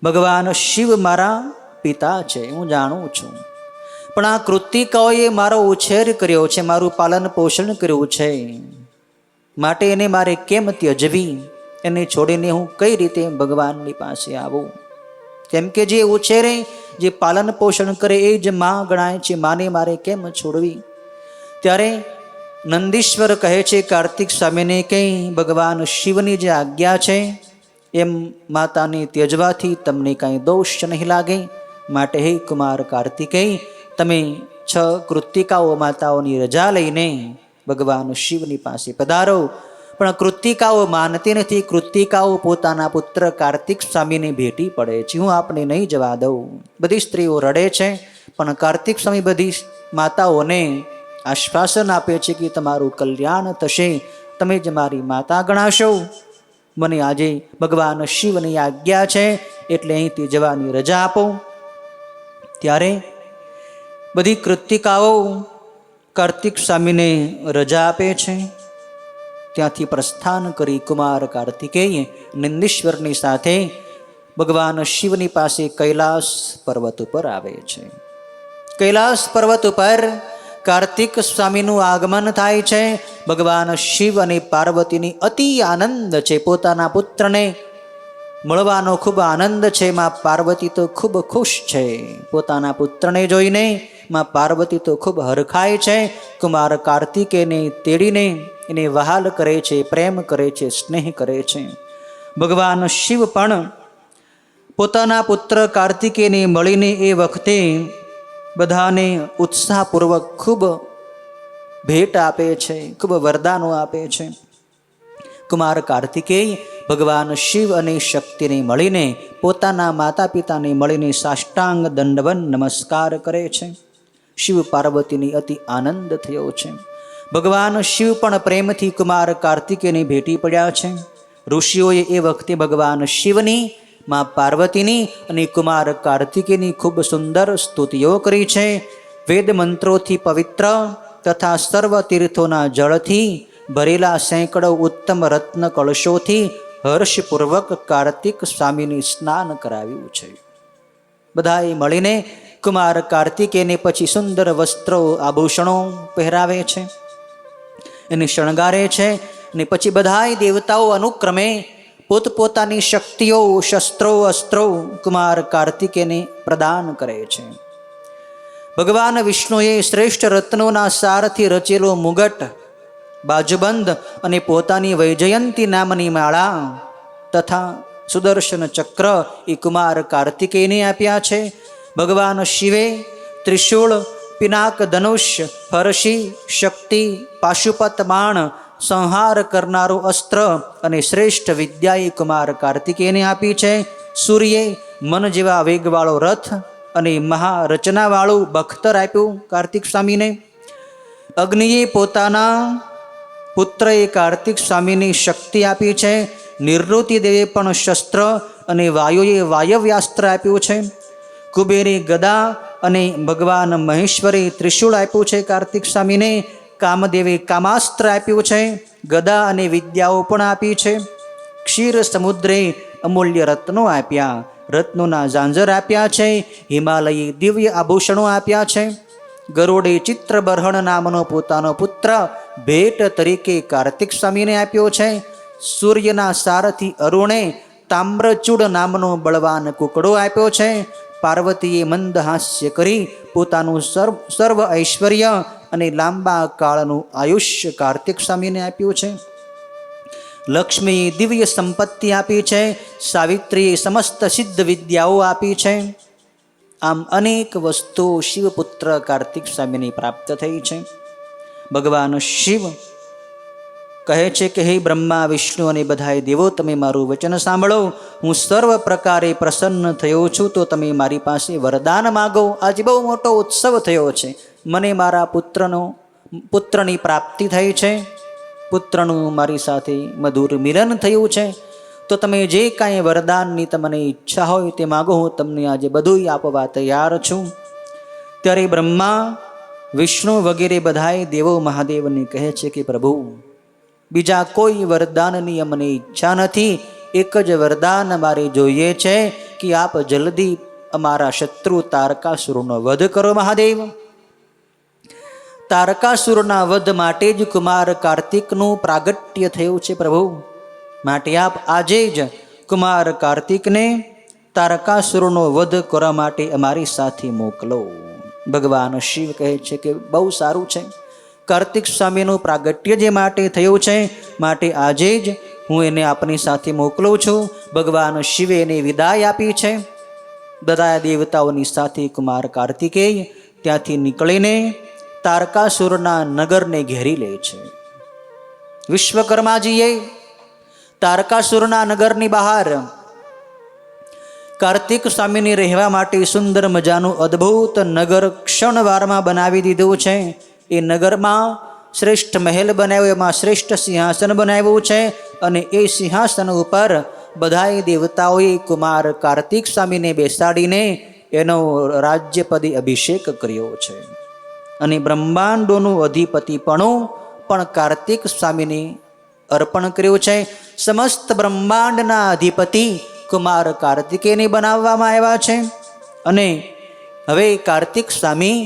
ભગવાન શિવ મારા પિતા છે, હું જાણું છું. પણ આ કૃતિકાઓએ મારો ઉછેર કર્યો છે, મારું પાલન પોષણ કર્યું છે, માટે એને મારે કેમ ત્યજવી? એને છોડીને હું કઈ રીતે ભગવાનની પાસે આવું? કેમ કે જે ઉછેરે, જે પાલન પોષણ કરે એ જ માં ગણાય છે. માને મારે કેમ છોડવી? ત્યારે નંદીશ્વર કહે છે કાર્તિક સ્વામીને કે ભગવાન શિવની જે આજ્ઞા છે એમ માતાને ત્યજવાથી તમને કાંઈ દોષ નહીં લાગે. માટે હે કુમાર કાર્તિકેય, તમે 6 કૃતિકાઓ માતાઓની રજા લઈને ભગવાન શિવની પાસે પધારો. પણ કૃતિકાઓ માનતી નથી. કૃતિકાઓ પોતાના પુત્ર કાર્તિક સ્વામીને ભેટી પડે છે. હું આપને નહીં જવા દઉં. બધી સ્ત્રીઓ રડે છે, પણ કાર્તિક સ્વામી બધી માતાઓને આશ્વાસન આપે છે કે તમારું કલ્યાણ થશે, તમે જ મારી માતા ગણાશો. મને આજે ભગવાન શિવની આજ્ઞા છે એટલે અહીંથી જવાની રજા આપો. ત્યારે બધી કૃતિકાઓ કાર્તિક સ્વામીને રજા આપે છે. ત્યાંથી પ્રસ્થાન કરી કુમાર કાર્તિકેય નંદીશ્વરની સાથે ભગવાન શિવની પાસે કૈલાસ પર્વત ઉપર આવે છે. કૈલાસ પર્વત ઉપર કાર્તિક સ્વામીનું આગમન થાય છે. ભગવાન શિવ અને પાર્વતીની અતિ આનંદ છે. પોતાના પુત્રને મળવાનો ખૂબ આનંદ છે. માં પાર્વતી તો ખૂબ ખુશ છે. પોતાના પુત્રને જોઈને માં પાર્વતી તો ખૂબ હરખાય છે. કુમાર કાર્તિકેયને તેડીને એને વહાલ કરે છે, પ્રેમ કરે છે, સ્નેહ કરે છે. ભગવાન શિવ પણ પોતાના પુત્ર કાર્તિકેયને મળીને એ વખતે બધાને ઉત્સાહપૂર્વક ખૂબ ભેટ આપે છે, ખૂબ વરદાનો આપે છે. કુમાર કાર્તિકેય ભગવાન શિવ અને શક્તિને મળીને, પોતાના માતા પિતાને મળીને સાષ્ટાંગ દંડવન નમસ્કાર કરે છે. શિવ પાર્વતીની અતિ આનંદ થયો છે. ભગવાન શિવ પણ પ્રેમથી કુમાર કાર્તિકેયને ભેટી પડ્યા છે. ઋષિઓએ એ વખતે ભગવાન શિવની, માં પાર્વતીની અને કુમાર કાર્તિકેયની ખૂબ સુંદર સ્તુતિઓ કરી છે. વેદ મંત્રોથી પવિત્ર તથા સર્વ તીર્થોના જળથી ભરેલા સેંકડો ઉત્તમ રત્ન કળશોથી હર્ષપૂર્વક કાર્તિક સ્વામીને સ્નાન કરાવ્યું છે. બધાએ મળીને કુમાર કાર્તિકેયને પછી સુંદર વસ્ત્રો આભૂષણો પહેરાવે છે, એને શણગારે છે. અને પછી બધાય દેવતાઓ અનુક્રમે પોતપોતાની શક્તિઓ, શસ્ત્રો, અસ્ત્રો કુમાર કાર્તિકેયને પ્રદાન કરે છે. ભગવાન વિષ્ણુએ શ્રેષ્ઠ રત્નોના સારથી રચેલો મુગટ, બાજુબંધ અને પોતાની વૈજયંતી નામની માળા તથા સુદર્શન ચક્ર એ કુમાર કાર્તિકેયને આપ્યા છે. ભગવાન શિવે ત્રિશૂળ, પિનાક ધનુષ, હર્ષી, શક્તિ, પાશુપત બાણ, સંહાર કરનારો અસ્ત્ર અને શ્રેષ્ઠ વિદ્યાએ કુમાર કાર્તિકેયને આપી છે. સૂર્યે મન જેવા વેગવાળો રથ અને મહારચનાવાળું બખ્તર આપ્યું કાર્તિક સ્વામીને. અગ્નિએ પોતાના પુત્રએ કાર્તિક સ્વામીની શક્તિ આપી છે. નિવૃત્તિ દેવે પણ શસ્ત્ર અને વાયુએ વાયવ્યાસ્ત્ર આપ્યું છે. કુબેરે ગદા અને ભગવાન મહેશ્વરે ત્રિશૂળ આપ્યું છે કાર્તિક સ્વામીને. કામદેવે કામાસ્ત્ર આપ્યું છે. ગદા અને વિદ્યાઓ પણ આપી છે. ક્ષીર સમુદ્રે અમૂલ્ય રત્નો આપ્યા, રત્નોના ઝાંઝર આપ્યા છે. હિમાલયે દિવ્ય આભૂષણો આપ્યા છે. ગરુડે ચિત્રબર્હણ નામનો પોતાનો પુત્ર ભેટ તરીકે કાર્તિક સ્વામીને આપ્યો છે. સૂર્યના સારથી અરુણે તામ્રચૂડ નામનો બળવાન કુકડો આપ્યો છે. પાર્વતીએ મંદ હાસ્ય કરી પોતાનું સર્વ ઐશ્વર્ય અને લાંબા કાળનું આયુષ્ય કાર્તિક સ્વામીને આપ્યું છે. લક્ષ્મીએ દિવ્ય સંપત્તિ આપી છે, સાવિત્રીએ સમસ્ત સિદ્ધ વિદ્યાઓ આપી છે. આમ અનેક વસ્તુઓ શિવપુત્ર કાર્તિક સ્વામીની પ્રાપ્ત થઈ છે. ભગવાન શિવ કહે છે કે હે બ્રહ્મા, વિષ્ણુ અને બધાય દેવો, તમે મારું વચન સાંભળો. હું સર્વ પ્રકારે પ્રસન્ન થયો છું, તો તમે મારી પાસે વરદાન માગો. આજે બહુ મોટો ઉત્સવ થયો છે. મને મારા પુત્રની પ્રાપ્તિ થઈ છે. પુત્રનું મારી સાથે મધુર મિલન થયું છે. તો તમે જે કાંઈ વરદાનની તમને ઈચ્છા હોય તે માગો, હું તમને આજે બધું આપવા તૈયાર છું. ત્યારે બ્રહ્મા, વિષ્ણુ વગેરે બધાય દેવો મહાદેવને કહે છે કે પ્રભુ, બીજા કોઈ વરદાનની અમને ઈચ્છા નથી. એક જ વરદાન મારે જોઈએ છે કે આપ જલ્દી અમારા શત્રુ તારકાસુરનો વધ કરો મહાદેવ. તારકાસુરના વધ માટે જ કુમાર કાર્તિકનું પ્રાગટ્ય થયું છે પ્રભુ. માટે આપ આજે જ કુમાર કાર્તિકને તારકાસુરનો વધ કરવા માટે અમારી સાથે મોકલો. ભગવાન શિવ કહે છે કે બહુ સારું છે. કાર્તિક સ્વામીનું પ્રાગટ્ય જે માટે થયું છે, માટે આજે જ હું એને આપની સાથે મોકલું છું. ભગવાન શિવે એને વિદાય આપી છે. બધા દેવતાઓની સાથે કુમાર કાર્તિકેય ત્યાંથી નીકળીને તારકાસુરના નગરને ઘેરી લે છે. વિશ્વકર્માજીએ તારકાસુરના નગરની બહાર કાર્તિક સ્વામીને રહેવા માટે સુંદર મજાનું અદ્ભુત નગર ક્ષણવારમાં બનાવી દીધું છે. એ નગરમાં શ્રેષ્ઠ મહેલ બનાવ્યો, એમાં શ્રેષ્ઠ સિંહાસન બનાવ્યું છે. અને એ સિંહાસન ઉપર બધાય દેવતાઓએ કુમાર કાર્તિક સ્વામીને બેસાડીને એનો રાજ્યપદી અભિષેક કર્યો છે. અને બ્રહ્માંડોનું અધિપતિપણું પણ કાર્તિક સ્વામીને અર્પણ કર્યું છે. સમસ્ત બ્રહ્માંડના અધિપતિ કુમાર કાર્તિકેયને બનાવવામાં આવ્યા છે. અને હવે કાર્તિક સ્વામી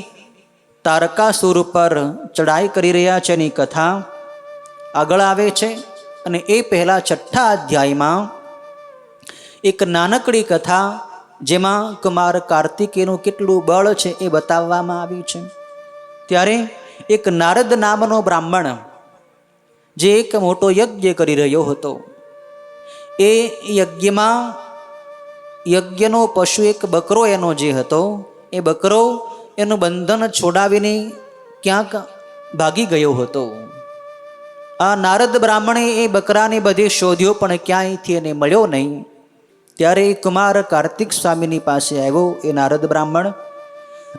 તારકાસુર પર ચડાઈ કરી રહ્યા છે. એની કથા આગળ આવે છે. અને એ પહેલા 6થા અધ્યાયમાં એક નાનકડી કથા, જેમાં કુમાર કાર્તિકેયનું કેટલું બળ છે એ બતાવવામાં આવ્યું છે. ત્યારે એક નારદ નામનો બ્રાહ્મણ, જે એક મોટો યજ્ઞ કરી રહ્યો હતો, એ યજ્ઞનો પશુ એક બકરો એનો જે હતો, એ બકરો એનું બંધન છોડાવીને ક્યાંક ભાગી ગયો હતો. આ નારદ બ્રાહ્મણે એ બકરાને બધે શોધ્યો, પણ ક્યાંયથી એને મળ્યો નહીં. ત્યારે કુમાર કાર્તિક સ્વામીની પાસે આવ્યો એ નારદ બ્રાહ્મણ,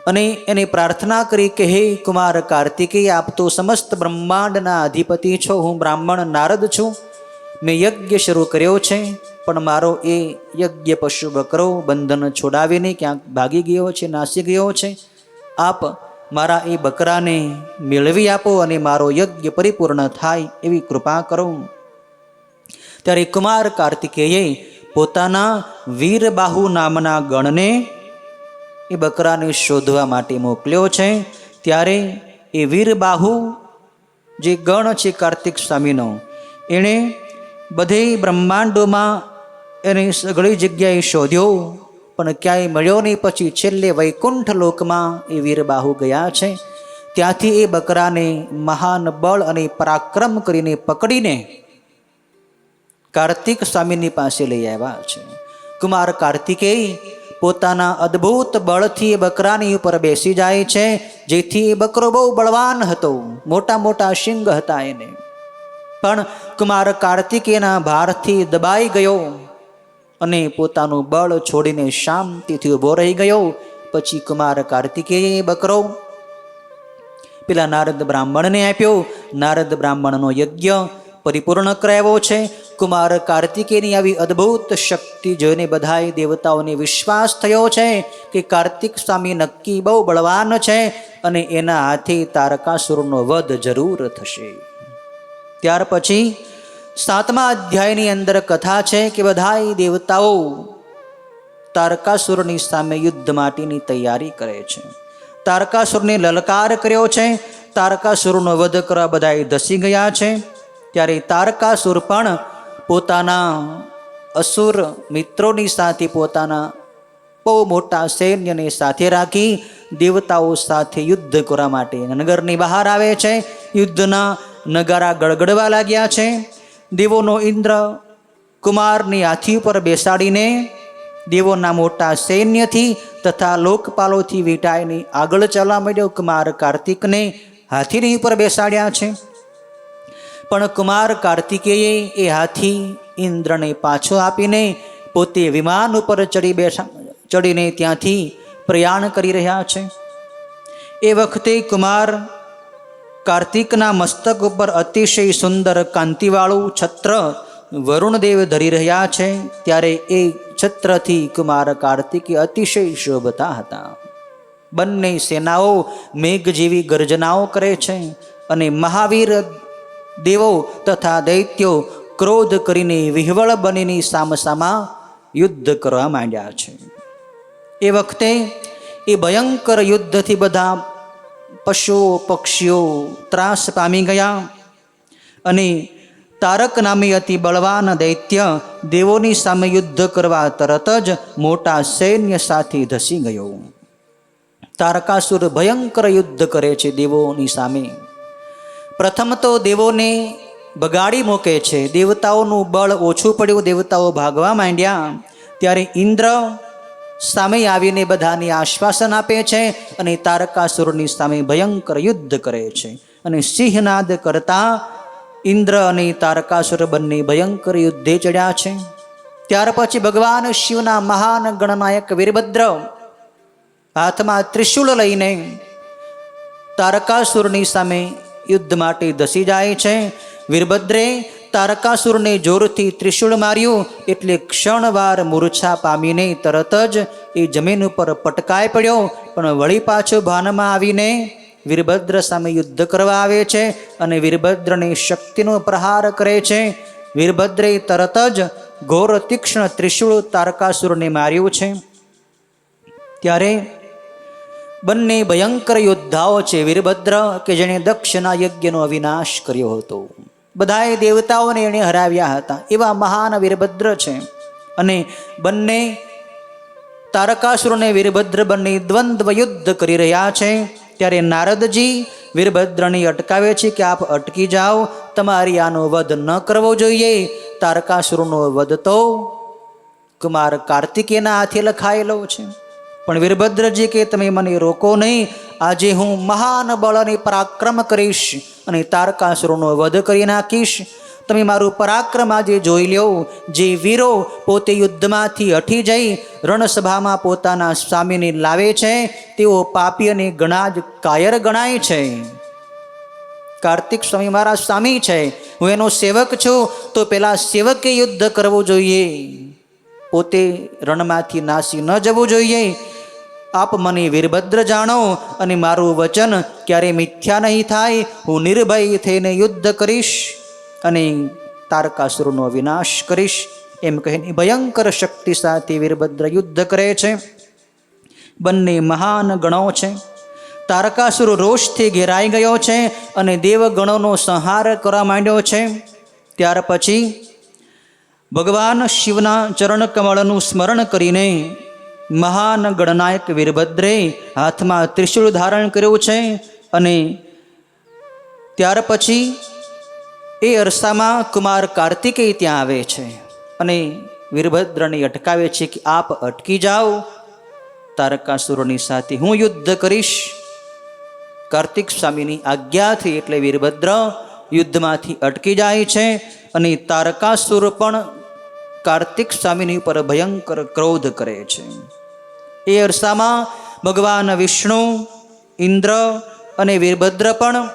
અને એને પ્રાર્થના કરી કે હે કુમાર કાર્તિકેય, આપ તો સમસ્ત બ્રહ્માંડના અધિપતિ છો. હું બ્રાહ્મણ નારદ છું. મેં યજ્ઞ શરૂ કર્યો છે, પણ મારો એ યજ્ઞ પશુ બકરો બંધન છોડાવીને ક્યાંક ભાગી ગયો છે, નાસી ગયો છે. આપ મારા એ બકરાને મેળવી આપો અને મારો યજ્ઞ પરિપૂર્ણ થાય એવી કૃપા કરો. ત્યારે કુમાર કાર્તિકેયે પોતાના વીરબાહુ નામના ગણને એ બકરાને શોધવા માટે મોકલ્યો છે. ત્યારે એ વીરબાહુ જે ગણ છે કાર્તિક સ્વામીનો, એણે બધે બ્રહ્માંડોમાં એને સઘળી જગ્યાએ શોધ્યો, પણ ક્યાંય મળ્યો નહીં. પછી છેલ્લે વૈકુંઠ લોકમાં એ વીરબાહુ ગયા છે. ત્યાંથી એ બકરાને મહાન બળ અને પરાક્રમ કરીને પકડીને કાર્તિક સ્વામીની પાસે લઈ આવ્યા છે. કુમાર કાર્તિકેય પોતાના અદ્ભુત બળથી એ બકરાની ઉપર બેસી જાય છે, જેથી એ બકરો બહુ બળવાન હતો, મોટા મોટા શિંગ હતા એને. પણ કુમાર કાર્તિકેયના ભારથી દબાઈ ગયો અને પોતાનું બળ છોડીને શાંતિથી ઊભો રહી ગયો. પછી કુમાર કાર્તિકેયે બકરો પેલા નારદ બ્રાહ્મણને આપ્યો. નારદ બ્રાહ્મણનો યજ્ઞ પરિપૂર્ણ કરાવ્યો છે. કુમાર કાર્તિકેયની આવી અદ્ભુત શક્તિ જોઈને બધાય દેવતાઓને વિશ્વાસ થયો છે કે કાર્તિક સ્વામી નક્કી બહુ બળવાન છે અને એના હાથે તારકાસુરનો વધ જરૂર થશે. ત્યાર પછી 7મા અધ્યાયની અંદર કથા છે કે બધાય દેવતાઓ તારકાસુરની સામે યુદ્ધ માટેની તૈયારી કરે છે. તારકાસુરને લલકાર કર્યો છે. તારકાસુરનો વધ કરવા બધાય ધસી ગયા છે. ત્યારે તારકાસુર પણ પોતાના અસુર મિત્રોની સાથે પોતાના બહુ મોટા સૈન્યને સાથે રાખી દેવતાઓ સાથે યુદ્ધ કરવા માટે નગરની બહાર આવે છે. યુદ્ધના નગારા ગળગડવા લાગ્યા છે. દેવોનો ઇન્દ્ર કુમારની હાથી ઉપર બેસાડીને દેવોના મોટા સૈન્યથી તથા લોકપાલોથી વીંટાઈને આગળ ચાલવા માંડ્યો. કુમાર કાર્તિકને હાથીની ઉપર બેસાડ્યા છે, પણ કુમાર કાર્તિકેયે એ હાથી ઇન્દ્રને પાછો આપીને પોતે વિમાન ઉપર ચડીને ત્યાંથી પ્રયાણ કરી રહ્યા છે. એ વખતે કુમાર કાર્તિકના મસ્તક ઉપર અતિશય સુંદર કાંતિવાળું છત્ર વરુણદેવ ધરી રહ્યા છે. ત્યારે એ છત્રથી કુમાર કાર્તિકે અતિશય શોભતા હતા. બંને સેનાઓ મેઘ જેવી ગર્જનાઓ કરે છે અને મહાવીર દેવો તથા દૈત્યો ક્રોધ કરીને વિહવળ બનીને સામસામા યુદ્ધ કરવા માંડ્યા છે. એ વખતે એ ભયંકર યુદ્ધથી બધા પશુઓ પક્ષીઓ ત્રાસ પામી ગયા અને તારક નામી અતિ બળવાન દૈત્ય દેવોની સામે યુદ્ધ કરવા તરત જ મોટા સૈન્ય સાથે ધસી ગયો. તારકાસુર ભયંકર યુદ્ધ કરે છે દેવોની સામે. પ્રથમ તો દેવોને બગાડી મૂકે છે. દેવતાઓનું બળ ઓછું પડ્યું, દેવતાઓ ભાગવા માંડ્યા. ત્યારે ઇન્દ્ર સામે આવીને બધાને આશ્વાસન આપે છે અને તારકાસુરની સામે ભયંકર યુદ્ધ કરે છે. અને સિંહનાદ કરતા ઇન્દ્ર અને તારકાસુર બંને ભયંકર યુદ્ધે ચડ્યા છે. ત્યાર પછી ભગવાન શિવના મહાન ગણનાયક વીરભદ્ર હાથમાં ત્રિશૂળ લઈને તારકાસુરની સામે યુદ્ધ માટે ધસી જાય છે. વીરભદ્રે તારકાસુરને જોરથી ત્રિશૂળ માર્યું એટલે ક્ષણવાર મૂર્છા પામીને તરત જ એ જમીન ઉપર પટકાઈ પડ્યો. પણ વળી પાછો ભાનમાં આવીને વીરભદ્ર સામે યુદ્ધ કરવા આવે છે અને વીરભદ્રને શક્તિનો પ્રહાર કરે છે. વીરભદ્રે તરત જ ઘોર તીક્ષ્ણ ત્રિશૂળ તારકાસુરને માર્યું છે. ત્યારે બંને ભયંકર યોદ્ધાઓ છે. વીરભદ્ર કે જેણે દક્ષના યજ્ઞનો વિનાશ કર્યો હતો, બધાએ દેવતાઓને એણે હરાવ્યા હતા, એવા મહાન વીરભદ્ર છે. અને બંને તારકાસુર અને વીરભદ્ર બંને દ્વંદ્વ યુદ્ધ કરી રહ્યા છે. ત્યારે નારદજી વીરભદ્રને અટકાવે છે કે આપ અટકી જાઓ, તમારી આનો વધ ન કરવો જોઈએ. તારકાસુરનો વધ તો કુમાર કાર્તિકેયના હાથે લખાયેલો છે. પણ વીરભદ્રજી કે તમે મને રોકો નહીં, આજે હું મહાન બળ અને પરાક્રમ કરીશ અને તારકાસુરનો વધ કરી નાખીશ. તમે મારું પરાક્રમ આજે જોઈ લો. જે વીરો પોતે યુદ્ધમાંથી હઠી જઈ રણસભામાં પોતાના સ્વામીને લાવે છે તેઓ પાપી અને ઘણા જ કાયર ગણાય છે. કાર્તિક સ્વામી મારા સ્વામી છે, હું એનો સેવક છું, તો પેલા સેવકે યુદ્ધ કરવું જોઈએ, પોતે રણમાંથી નાસી ન જવું જોઈએ. આપ મને વીરભદ્ર જાણો અને મારું વચન ક્યારે મિથ્યા નહીં થાય. હું નિર્ભય થઈને યુદ્ધ કરીશ અને તારકાસુરનો વિનાશ કરીશ. એમ કહીને ભયંકર શક્તિ સાથે વીરભદ્ર યુદ્ધ કરે છે. બંને મહાન ગણો છે. તારકાસુર રોષથી ઘેરાઈ ગયો છે અને દેવગણોનો સંહાર કરવા માંડ્યો છે. ત્યાર પછી ભગવાન શિવના ચરણ કમળનું સ્મરણ કરીને મહાન ગણનાયક વીરભદ્રે હાથમાં ત્રિશૂળ ધારણ કર્યું છે. અને ત્યાર પછી એ અરસામાં કુમાર કાર્તિકેય ત્યાં આવે છે અને વીરભદ્રને અટકાવે છે કે આપ અટકી જાઓ, તારકાસુરની સાથે હું યુદ્ધ કરીશ. કાર્તિક સ્વામીની આજ્ઞાથી એટલે વીરભદ્ર યુદ્ધમાંથી અટકી જાય છે અને તારકાસુર પણ કાર્તિક સ્વામીની ઉપર ભયંકર ક્રોધ કરે છે. એ અરસામાં ભગવાન વિષ્ણુ, ઇન્દ્ર અને વીરભદ્ર પણ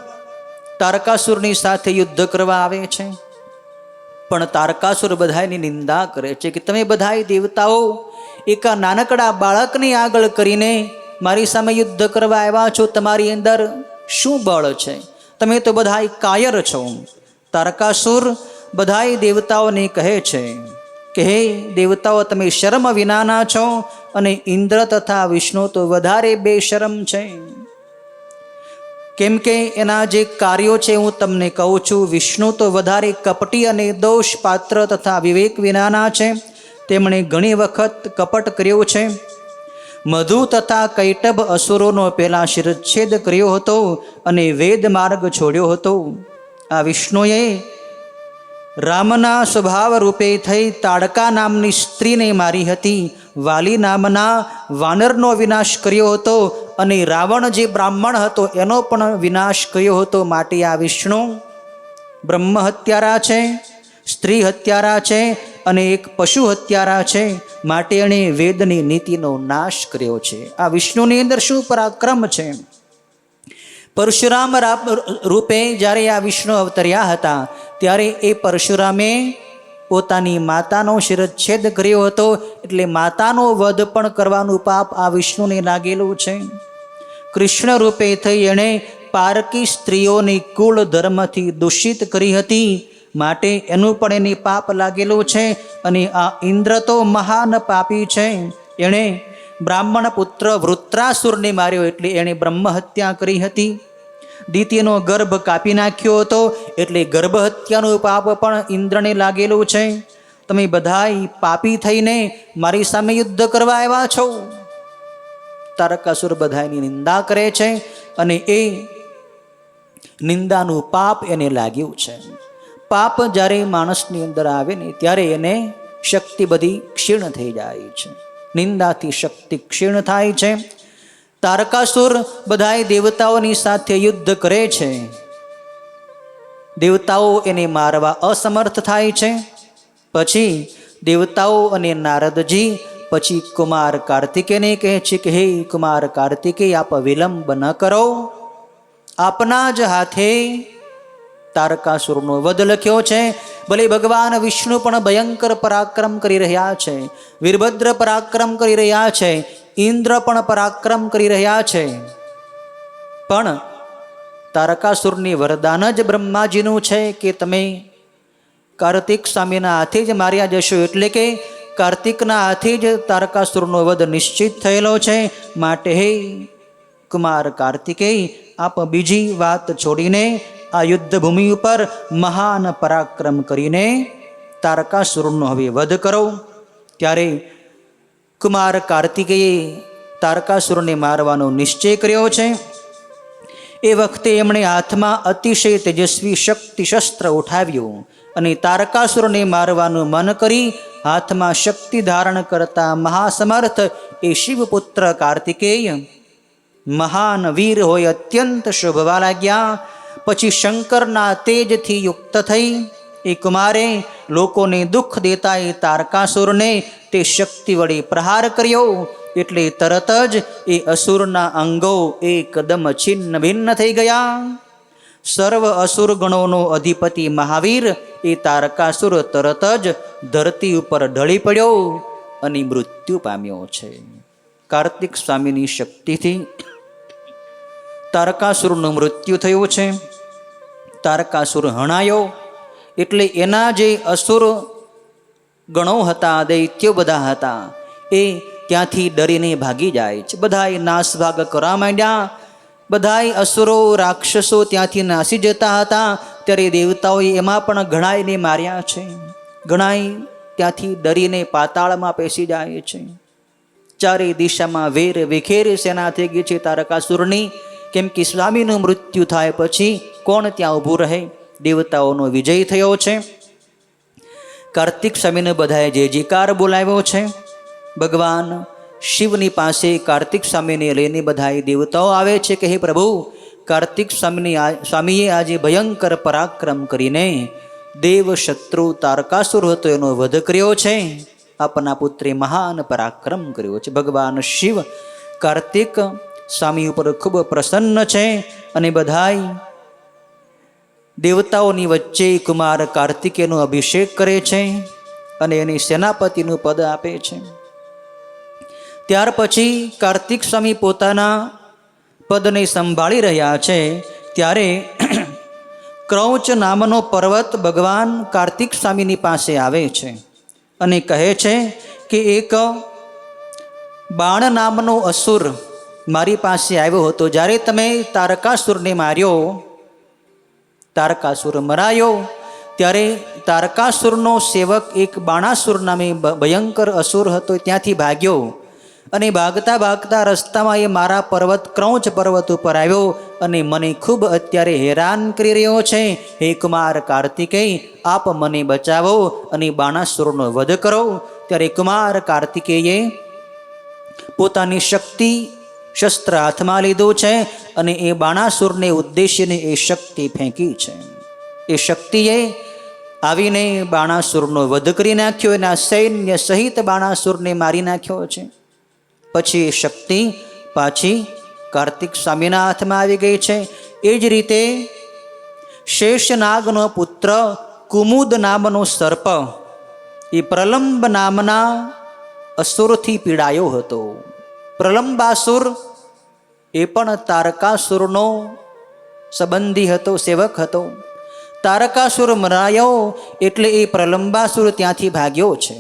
તારકાસુરની સાથે યુદ્ધ કરવા આવે છે. પણ તારકાસુર બધાની નિંદા કરે છે કે તમે બધાય દેવતાઓ એક નાનકડા બાળકને આગળ કરીને મારી સામે યુદ્ધ કરવા આવ્યા છો, તમારી અંદર શું બળ છે? તમે તો બધાય કાયર છો. તારકાસુર બધાય દેવતાઓને કહે છે કે હે દેવતાઓ, તમે શરમ વિનાના છો અને ઇન્દ્ર તથા વિષ્ણુ તો વધારે બેશરમ છે. કેમ કે એના જે કાર્યો છે હું તમને કહું છું. વિષ્ણુ તો વધારે કપટી અને દોષ પાત્ર તથા વિવેક વિનાના છે. તેમણે ઘણી વખત કપટ કર્યું છે. મધુ તથા કૈટભ અસુરોનો પહેલાં શિરચ્છેદ કર્યો હતો અને વેદ માર્ગ છોડ્યો હતો. આ વિષ્ણુએ રામના સ્વભાવ રૂપે થઈ તાડકા નામની સ્ત્રીને મારી હતી, વાલી નામના વાનરનો વિનાશ કર્યો હતો અને રાવણ જે બ્રાહ્મણ હતો એનો પણ વિનાશ કર્યો હતો. માટે આ વિષ્ણુ બ્રહ્મ હત્યારા છે, સ્ત્રી હત્યારા છે અને એક પશુ હત્યારા છે. માટે એણે વેદની નીતિનો નાશ કર્યો છે. આ વિષ્ણુની અંદર શું પરાક્રમ છે! પરશુરામ રૂપે જ્યારે આ વિષ્ણુ અવતર્યા હતા ત્યારે એ પરશુરામે પોતાની માતાનો શિરચ્છેદ કર્યો હતો. એટલે માતાનો વધ પણ કરવાનું પાપ આ વિષ્ણુને લાગેલું છે. કૃષ્ણ રૂપે થઈ એણે પારકી સ્ત્રીઓની કુળ ધર્મથી દૂષિત કરી હતી. માટે એનું પણ એને પાપ લાગેલું છે. અને આ ઇન્દ્ર તો મહાન પાપી છે. એણે બ્રાહ્મણ પુત્ર વૃત્રાસુરને માર્યો એટલે એણે બ્રહ્મ હત્યા કરી હતી. દિતિનો ગર્ભ કાપી નાખ્યો હતો એટલે ગર્ભ હત્યાનું પાપ પણ ઇન્દ્રને લાગેલું છે. તમે બધાય પાપી થઈને મારી સામે યુદ્ધ કરવા આવ્યા છો. તારકાસુર બધાની નિંદા કરે છે અને એ નિંદાનું પાપ એને લાગ્યું છે. પાપ જ્યારે માણસની અંદર આવે ને ત્યારે એને શક્તિ બધી ક્ષીણ થઈ જાય છે. નિંદાથી શક્તિ ક્ષીણ થાય છે. તારકાસુર બધાય દેવતાઓની સાથે યુદ્ધ કરે છે. દેવતાઓ એને મારવા અસમર્થ થાય છે. પછી દેવતાઓ અને નારદજી પછી કુમાર કાર્તિકેયને કહે છે કે હે કુમાર કાર્તિકેય, આપ વિલંબ ન કરો. આપના જ હાથે તારકાસુરનો વધ લખ્યો છે. ભલે ભગવાન વિષ્ણુ પણ ભયંકર પરાક્રમ કરી રહ્યા છે, વીરભદ્ર પરાક્રમ કરી રહ્યા છે, ઇન્દ્ર પણ પરાક્રમ કરી રહ્યા છે, પણ તારકાસુરની વરદાન જ બ્રહ્માજીનું છે કે તમે કાર્તિક સ્વામીના હાથે જ માર્યા જશો. એટલે કે કાર્તિકના હાથે જ તારકાસુરનો વધ નિશ્ચિત થયેલો છે. માટે હે કુમાર કાર્તિકેય, આપ બીજી વાત છોડીને આ યુદ્ધ ભૂમિ ઉપર મહાન પરાક્રમ કરીને તારકાસુરનો હવે વધ કરો. ત્યારે કુમાર કાર્તિકેયે તારકાસુરને મારવાનો નિશ્ચય કર્યો છે. એ વખતે એમણે હાથમાં અતિશય તેજસ્વી શક્તિ શસ્ત્ર ઉઠાવ્યું અને તારકાસુરને મારવાનું મન કરી હાથમાં શક્તિ ધારણ કરતા મહાસમર્થ એ શિવપુત્ર કાર્તિકેય મહાન વીર હોય અત્યંત શોભવા લાગ્યા. પછી શંકરના તેજથી યુક્ત થઈ એ કુમારે લોકોને દુઃખ દેતા એ તારકાસુરને તે શક્તિ વડે પ્રહાર કર્યો. એટલે તરત જ એ અસુરના અંગો એકદમ છિન્ન ભિન્ન થઈ ગયા. સર્વ અસુર ગણોનો અધિપતિ મહાવીર એ તારકાસુર તરત જ ધરતી ઉપર ઢળી પડ્યો અને મૃત્યુ પામ્યો છે. કાર્તિક સ્વામીની શક્તિથી તારકાસુરનું મૃત્યુ થયું છે. તારકાસુર હણાયો એટલે એના જે અસુર ગણો હતા, દૈત્યો બધા હતા, એ ત્યાંથી ડરીને ભાગી જાય છે. બધાય નાસભાગ કરવા માંડ્યા. બધાય અસુરો રાક્ષસો ત્યાંથી નાસી જતા હતા. ત્યારે દેવતાઓએ એમાં પણ ઘણાયને માર્યા છે. ઘણાય ત્યાંથી ડરીને પાતાળમાં પેસી જાય છે. ચારે દિશામાં વેર વિખેર સેના થઈ ગઈ છે તારકાસુરની. કેમ કે સ્વામીનું મૃત્યુ થાય પછી કોણ ત્યાં ઊભું રહે? દેવતાઓનો વિજય થયો છે. કાર્તિક સ્વામીને બધાએ જય જયકાર બોલાવ્યો છે. ભગવાન શિવની પાસે કાર્તિક સ્વામીને લઈને બધાએ દેવતાઓ આવે છે કે હે પ્રભુ, કાર્તિક સ્વામીએ આજે ભયંકર પરાક્રમ કરીને દેવ શત્રુ તારકાસુર હતો એનો વધ કર્યો છે. આપના પુત્રે મહાન પરાક્રમ કર્યો છે. ભગવાન શિવ કાર્તિક સ્વામી ઉપર ખૂબ પ્રસન્ન છે અને બધાય દેવતાઓની વચ્ચે કુમાર કાર્તિકેયનો અભિષેક કરે છે અને એની સેનાપતિનું પદ આપે છે. ત્યાર પછી કાર્તિક સ્વામી પોતાના પદને સંભાળી રહ્યા છે ત્યારે ક્રૌચ નામનો પર્વત ભગવાન કાર્તિક સ્વામીની પાસે આવે છે અને કહે છે કે એક બાણ નામનો અસુર મારી પાસે આવ્યો હતો. જ્યારે તમે તારકાસુરને માર્યો, તારકાસુર મરાયો, ત્યારે તારકાસુરનો સેવક એક બાણાસુર નામે ભયંકર અસુર હતો ત્યાંથી ભાગ્યો અને ભાગતા ભાગતા રસ્તામાં એ મારા પર્વત ક્રૌંચ પર્વત ઉપર આવ્યો અને મને ખૂબ અત્યારે હેરાન કરી રહ્યો છે. હે કુમાર કાર્તિકેય, આપ મને બચાવો અને બાણાસુરનો વધ કરો. ત્યારે કુમાર કાર્તિકેયે પોતાની શક્તિ શસ્ત્ર હાથમાં લીધું છે અને એ બાણાસુરને ઉદ્દેશીને એ શક્તિ ફેંકી છે. એ શક્તિએ આવીને બાણાસુરનો વધ કરી નાખ્યો, એના સૈન્ય સહિત બાણાસુરને મારી નાખ્યો છે. પછી એ શક્તિ પાછી કાર્તિક સ્વામીના હાથમાં આવી ગઈ છે. એ જ રીતે શેષનાગનો પુત્ર કુમુદ નામનો સર્પ એ પ્રલંબ નામના અસુરથી પીડાયો હતો. પ્રલંબાસુર એ પણ તારકાસુરનો સંબંધી હતો, સેવક હતો. તારકાસુર મરાયો એટલે એ પ્રલંબાસુર ત્યાંથી ભાગ્યો છે.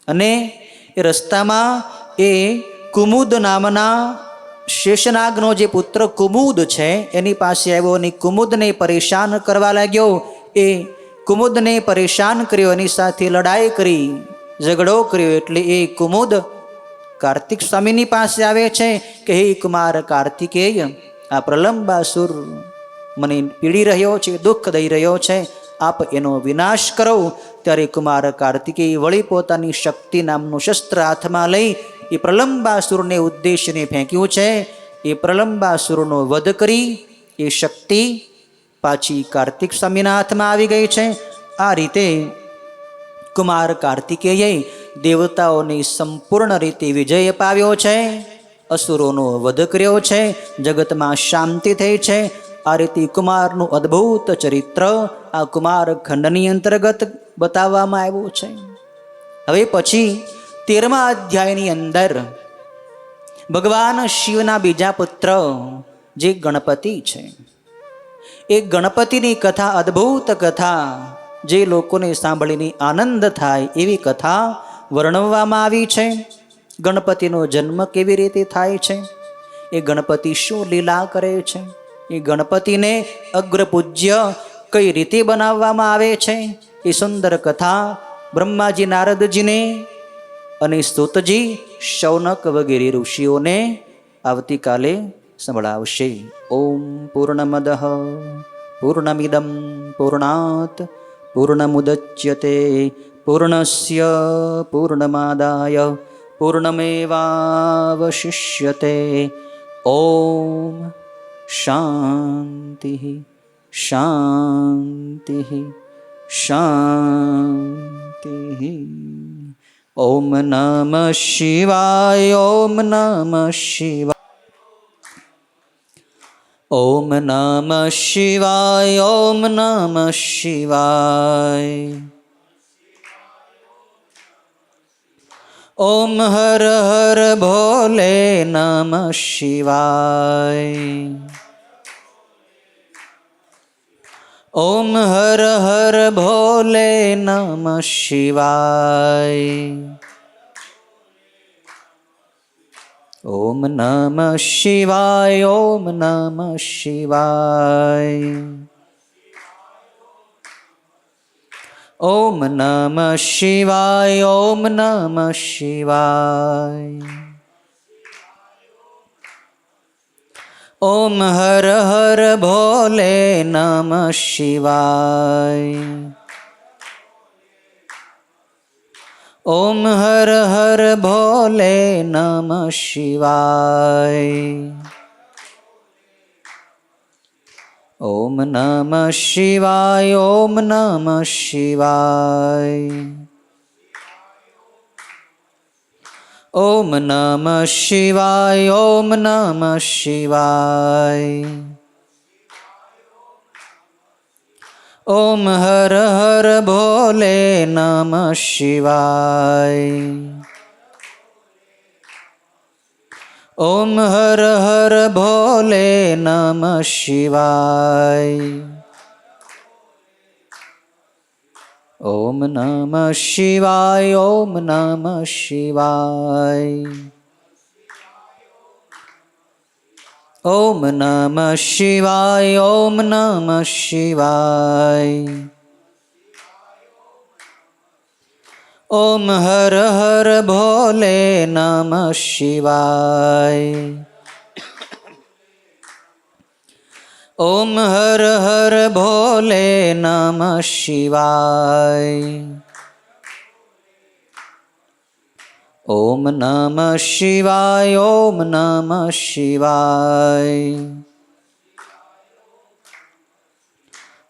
અને એ રસ્તામાં એ કુમુદ નામના શેષનાગનો જે પુત્ર કુમુદ છે એની પાસે આવ્યો અને કુમુદને પરેશાન કરવા લાગ્યો. એ કુમુદને પરેશાન કર્યો, એની સાથે લડાઈ કરી, ઝઘડો કર્યો. એટલે એ કુમુદ કાર્તિક સ્વામીની પાસે આવે છે કે હે કુમાર કાર્તિકેય, આ પ્રલંબાસુર મને પીડી રહ્યો છે, દુઃખ દઈ રહ્યો છે, આપ એનો વિનાશ કરો. ત્યારે કુમાર કાર્તિકેય વળી પોતાની શક્તિ નામનું શસ્ત્ર હાથમાં લઈ એ પ્રલંબાસુરને ઉદ્દેશીને ફેંક્યું છે. એ પ્રલંબાસુરનો વધ કરી એ શક્તિ પાછી કાર્તિક સ્વામીના હાથમાં આવી ગઈ છે. આ રીતે કુમાર કાર્તિકેયે દેવતાઓને સંપૂર્ણ રીતે વિજય અપાવ્યો છે, અસુરોનો વધ કર્યો છે, જગતમાં શાંતિ થઈ છે. આ રીતે કુમારનું અદ્ભુત ચરિત્ર આ કુમાર ખંડની અંતર્ગત બતાવવામાં આવ્યું છે. હવે પછી 13મા અધ્યાયની અંદર ભગવાન શિવના બીજા પુત્ર જે ગણપતિ છે એ ગણપતિની કથા, અદ્ભુત કથા, જે લોકોને સાંભળીને આનંદ થાય એવી કથા વર્ણવવામાં આવી છે. ગણપતિનો જન્મ કેવી રીતે થાય છે, એ ગણપતિ શું લીલા કરે છે, એ ગણપતિને અગ્રપૂજ્ય કઈ રીતે બનાવવામાં આવે છે, એ સુંદર કથા બ્રહ્માજી નારદજીને અને સ્તુતજી શૌનક વગેરે ઋષિઓને આવતીકાલે સંભળાવશે. ઓમ પૂર્ણમદ પૂર્ણમિદમ પૂર્ણાત પૂર્ણમુદચ્યતે પૂર્ણસ્ય પૂર્ણમાદાય પૂર્ણમેવાવશિષ્યતે. ઓમ શાંતિ શાંતિ શાંતિ. ઓમ નમઃ શિવાય. ઓમ નમઃ શિવાય. ઓમ નમઃ શિવાય. ઓમ નમઃ શિવાય. ઓમ હર હર ભોલે નમઃ શિવાય. ઓમ હર હર ભોલે નમઃ શિવાય. ઓમ નમઃ શિવાય. ઓમ નમઃ શિવાય. ઓમ નમઃ શિવાય. ઓમ નમઃ શિવાય. ઓમ હર હર ભોલે નમઃ શિવાય. ઓમ હર હર ભોલે નમઃ શિવાય. ઓમ નમઃ શિવાય. ઓમ નમઃ શિવાય. ઓમ નમઃ શિવાય. ઓમ નમઃ શિવાય. ઓમ હર હર ભોલે નમઃ શિવાય. ઓમ હર હર ભોલે નમઃ શિવાય. ઓમ નમઃ શિવાય. ઓમ નમઃ શિવાય. ઓમ નમઃ શિવાય. ઓમ નમઃ શિવાય. ઓમ હર હર ભોલે નમઃ શિવાય. ઓમ હર હર ભોલે નમઃ શિવાય. ઓમ નમઃ શિવાય. ઓમ નમઃ શિવાય.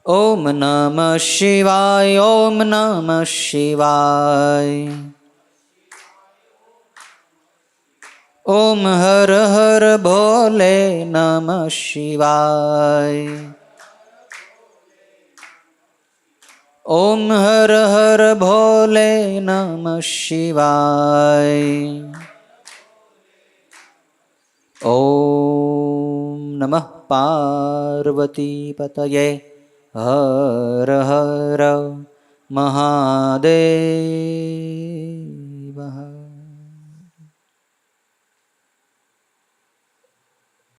ઓમ નમઃ શિવાય. ઓમ નમઃ શિવાય. ઓમ હર હર ભોલે નમઃ શિવાય. ઓમ હર હર ભોલે નમઃ શિવાય. ઓમ નમઃ પાર્વતી પતયે હર હર મહાદેવ.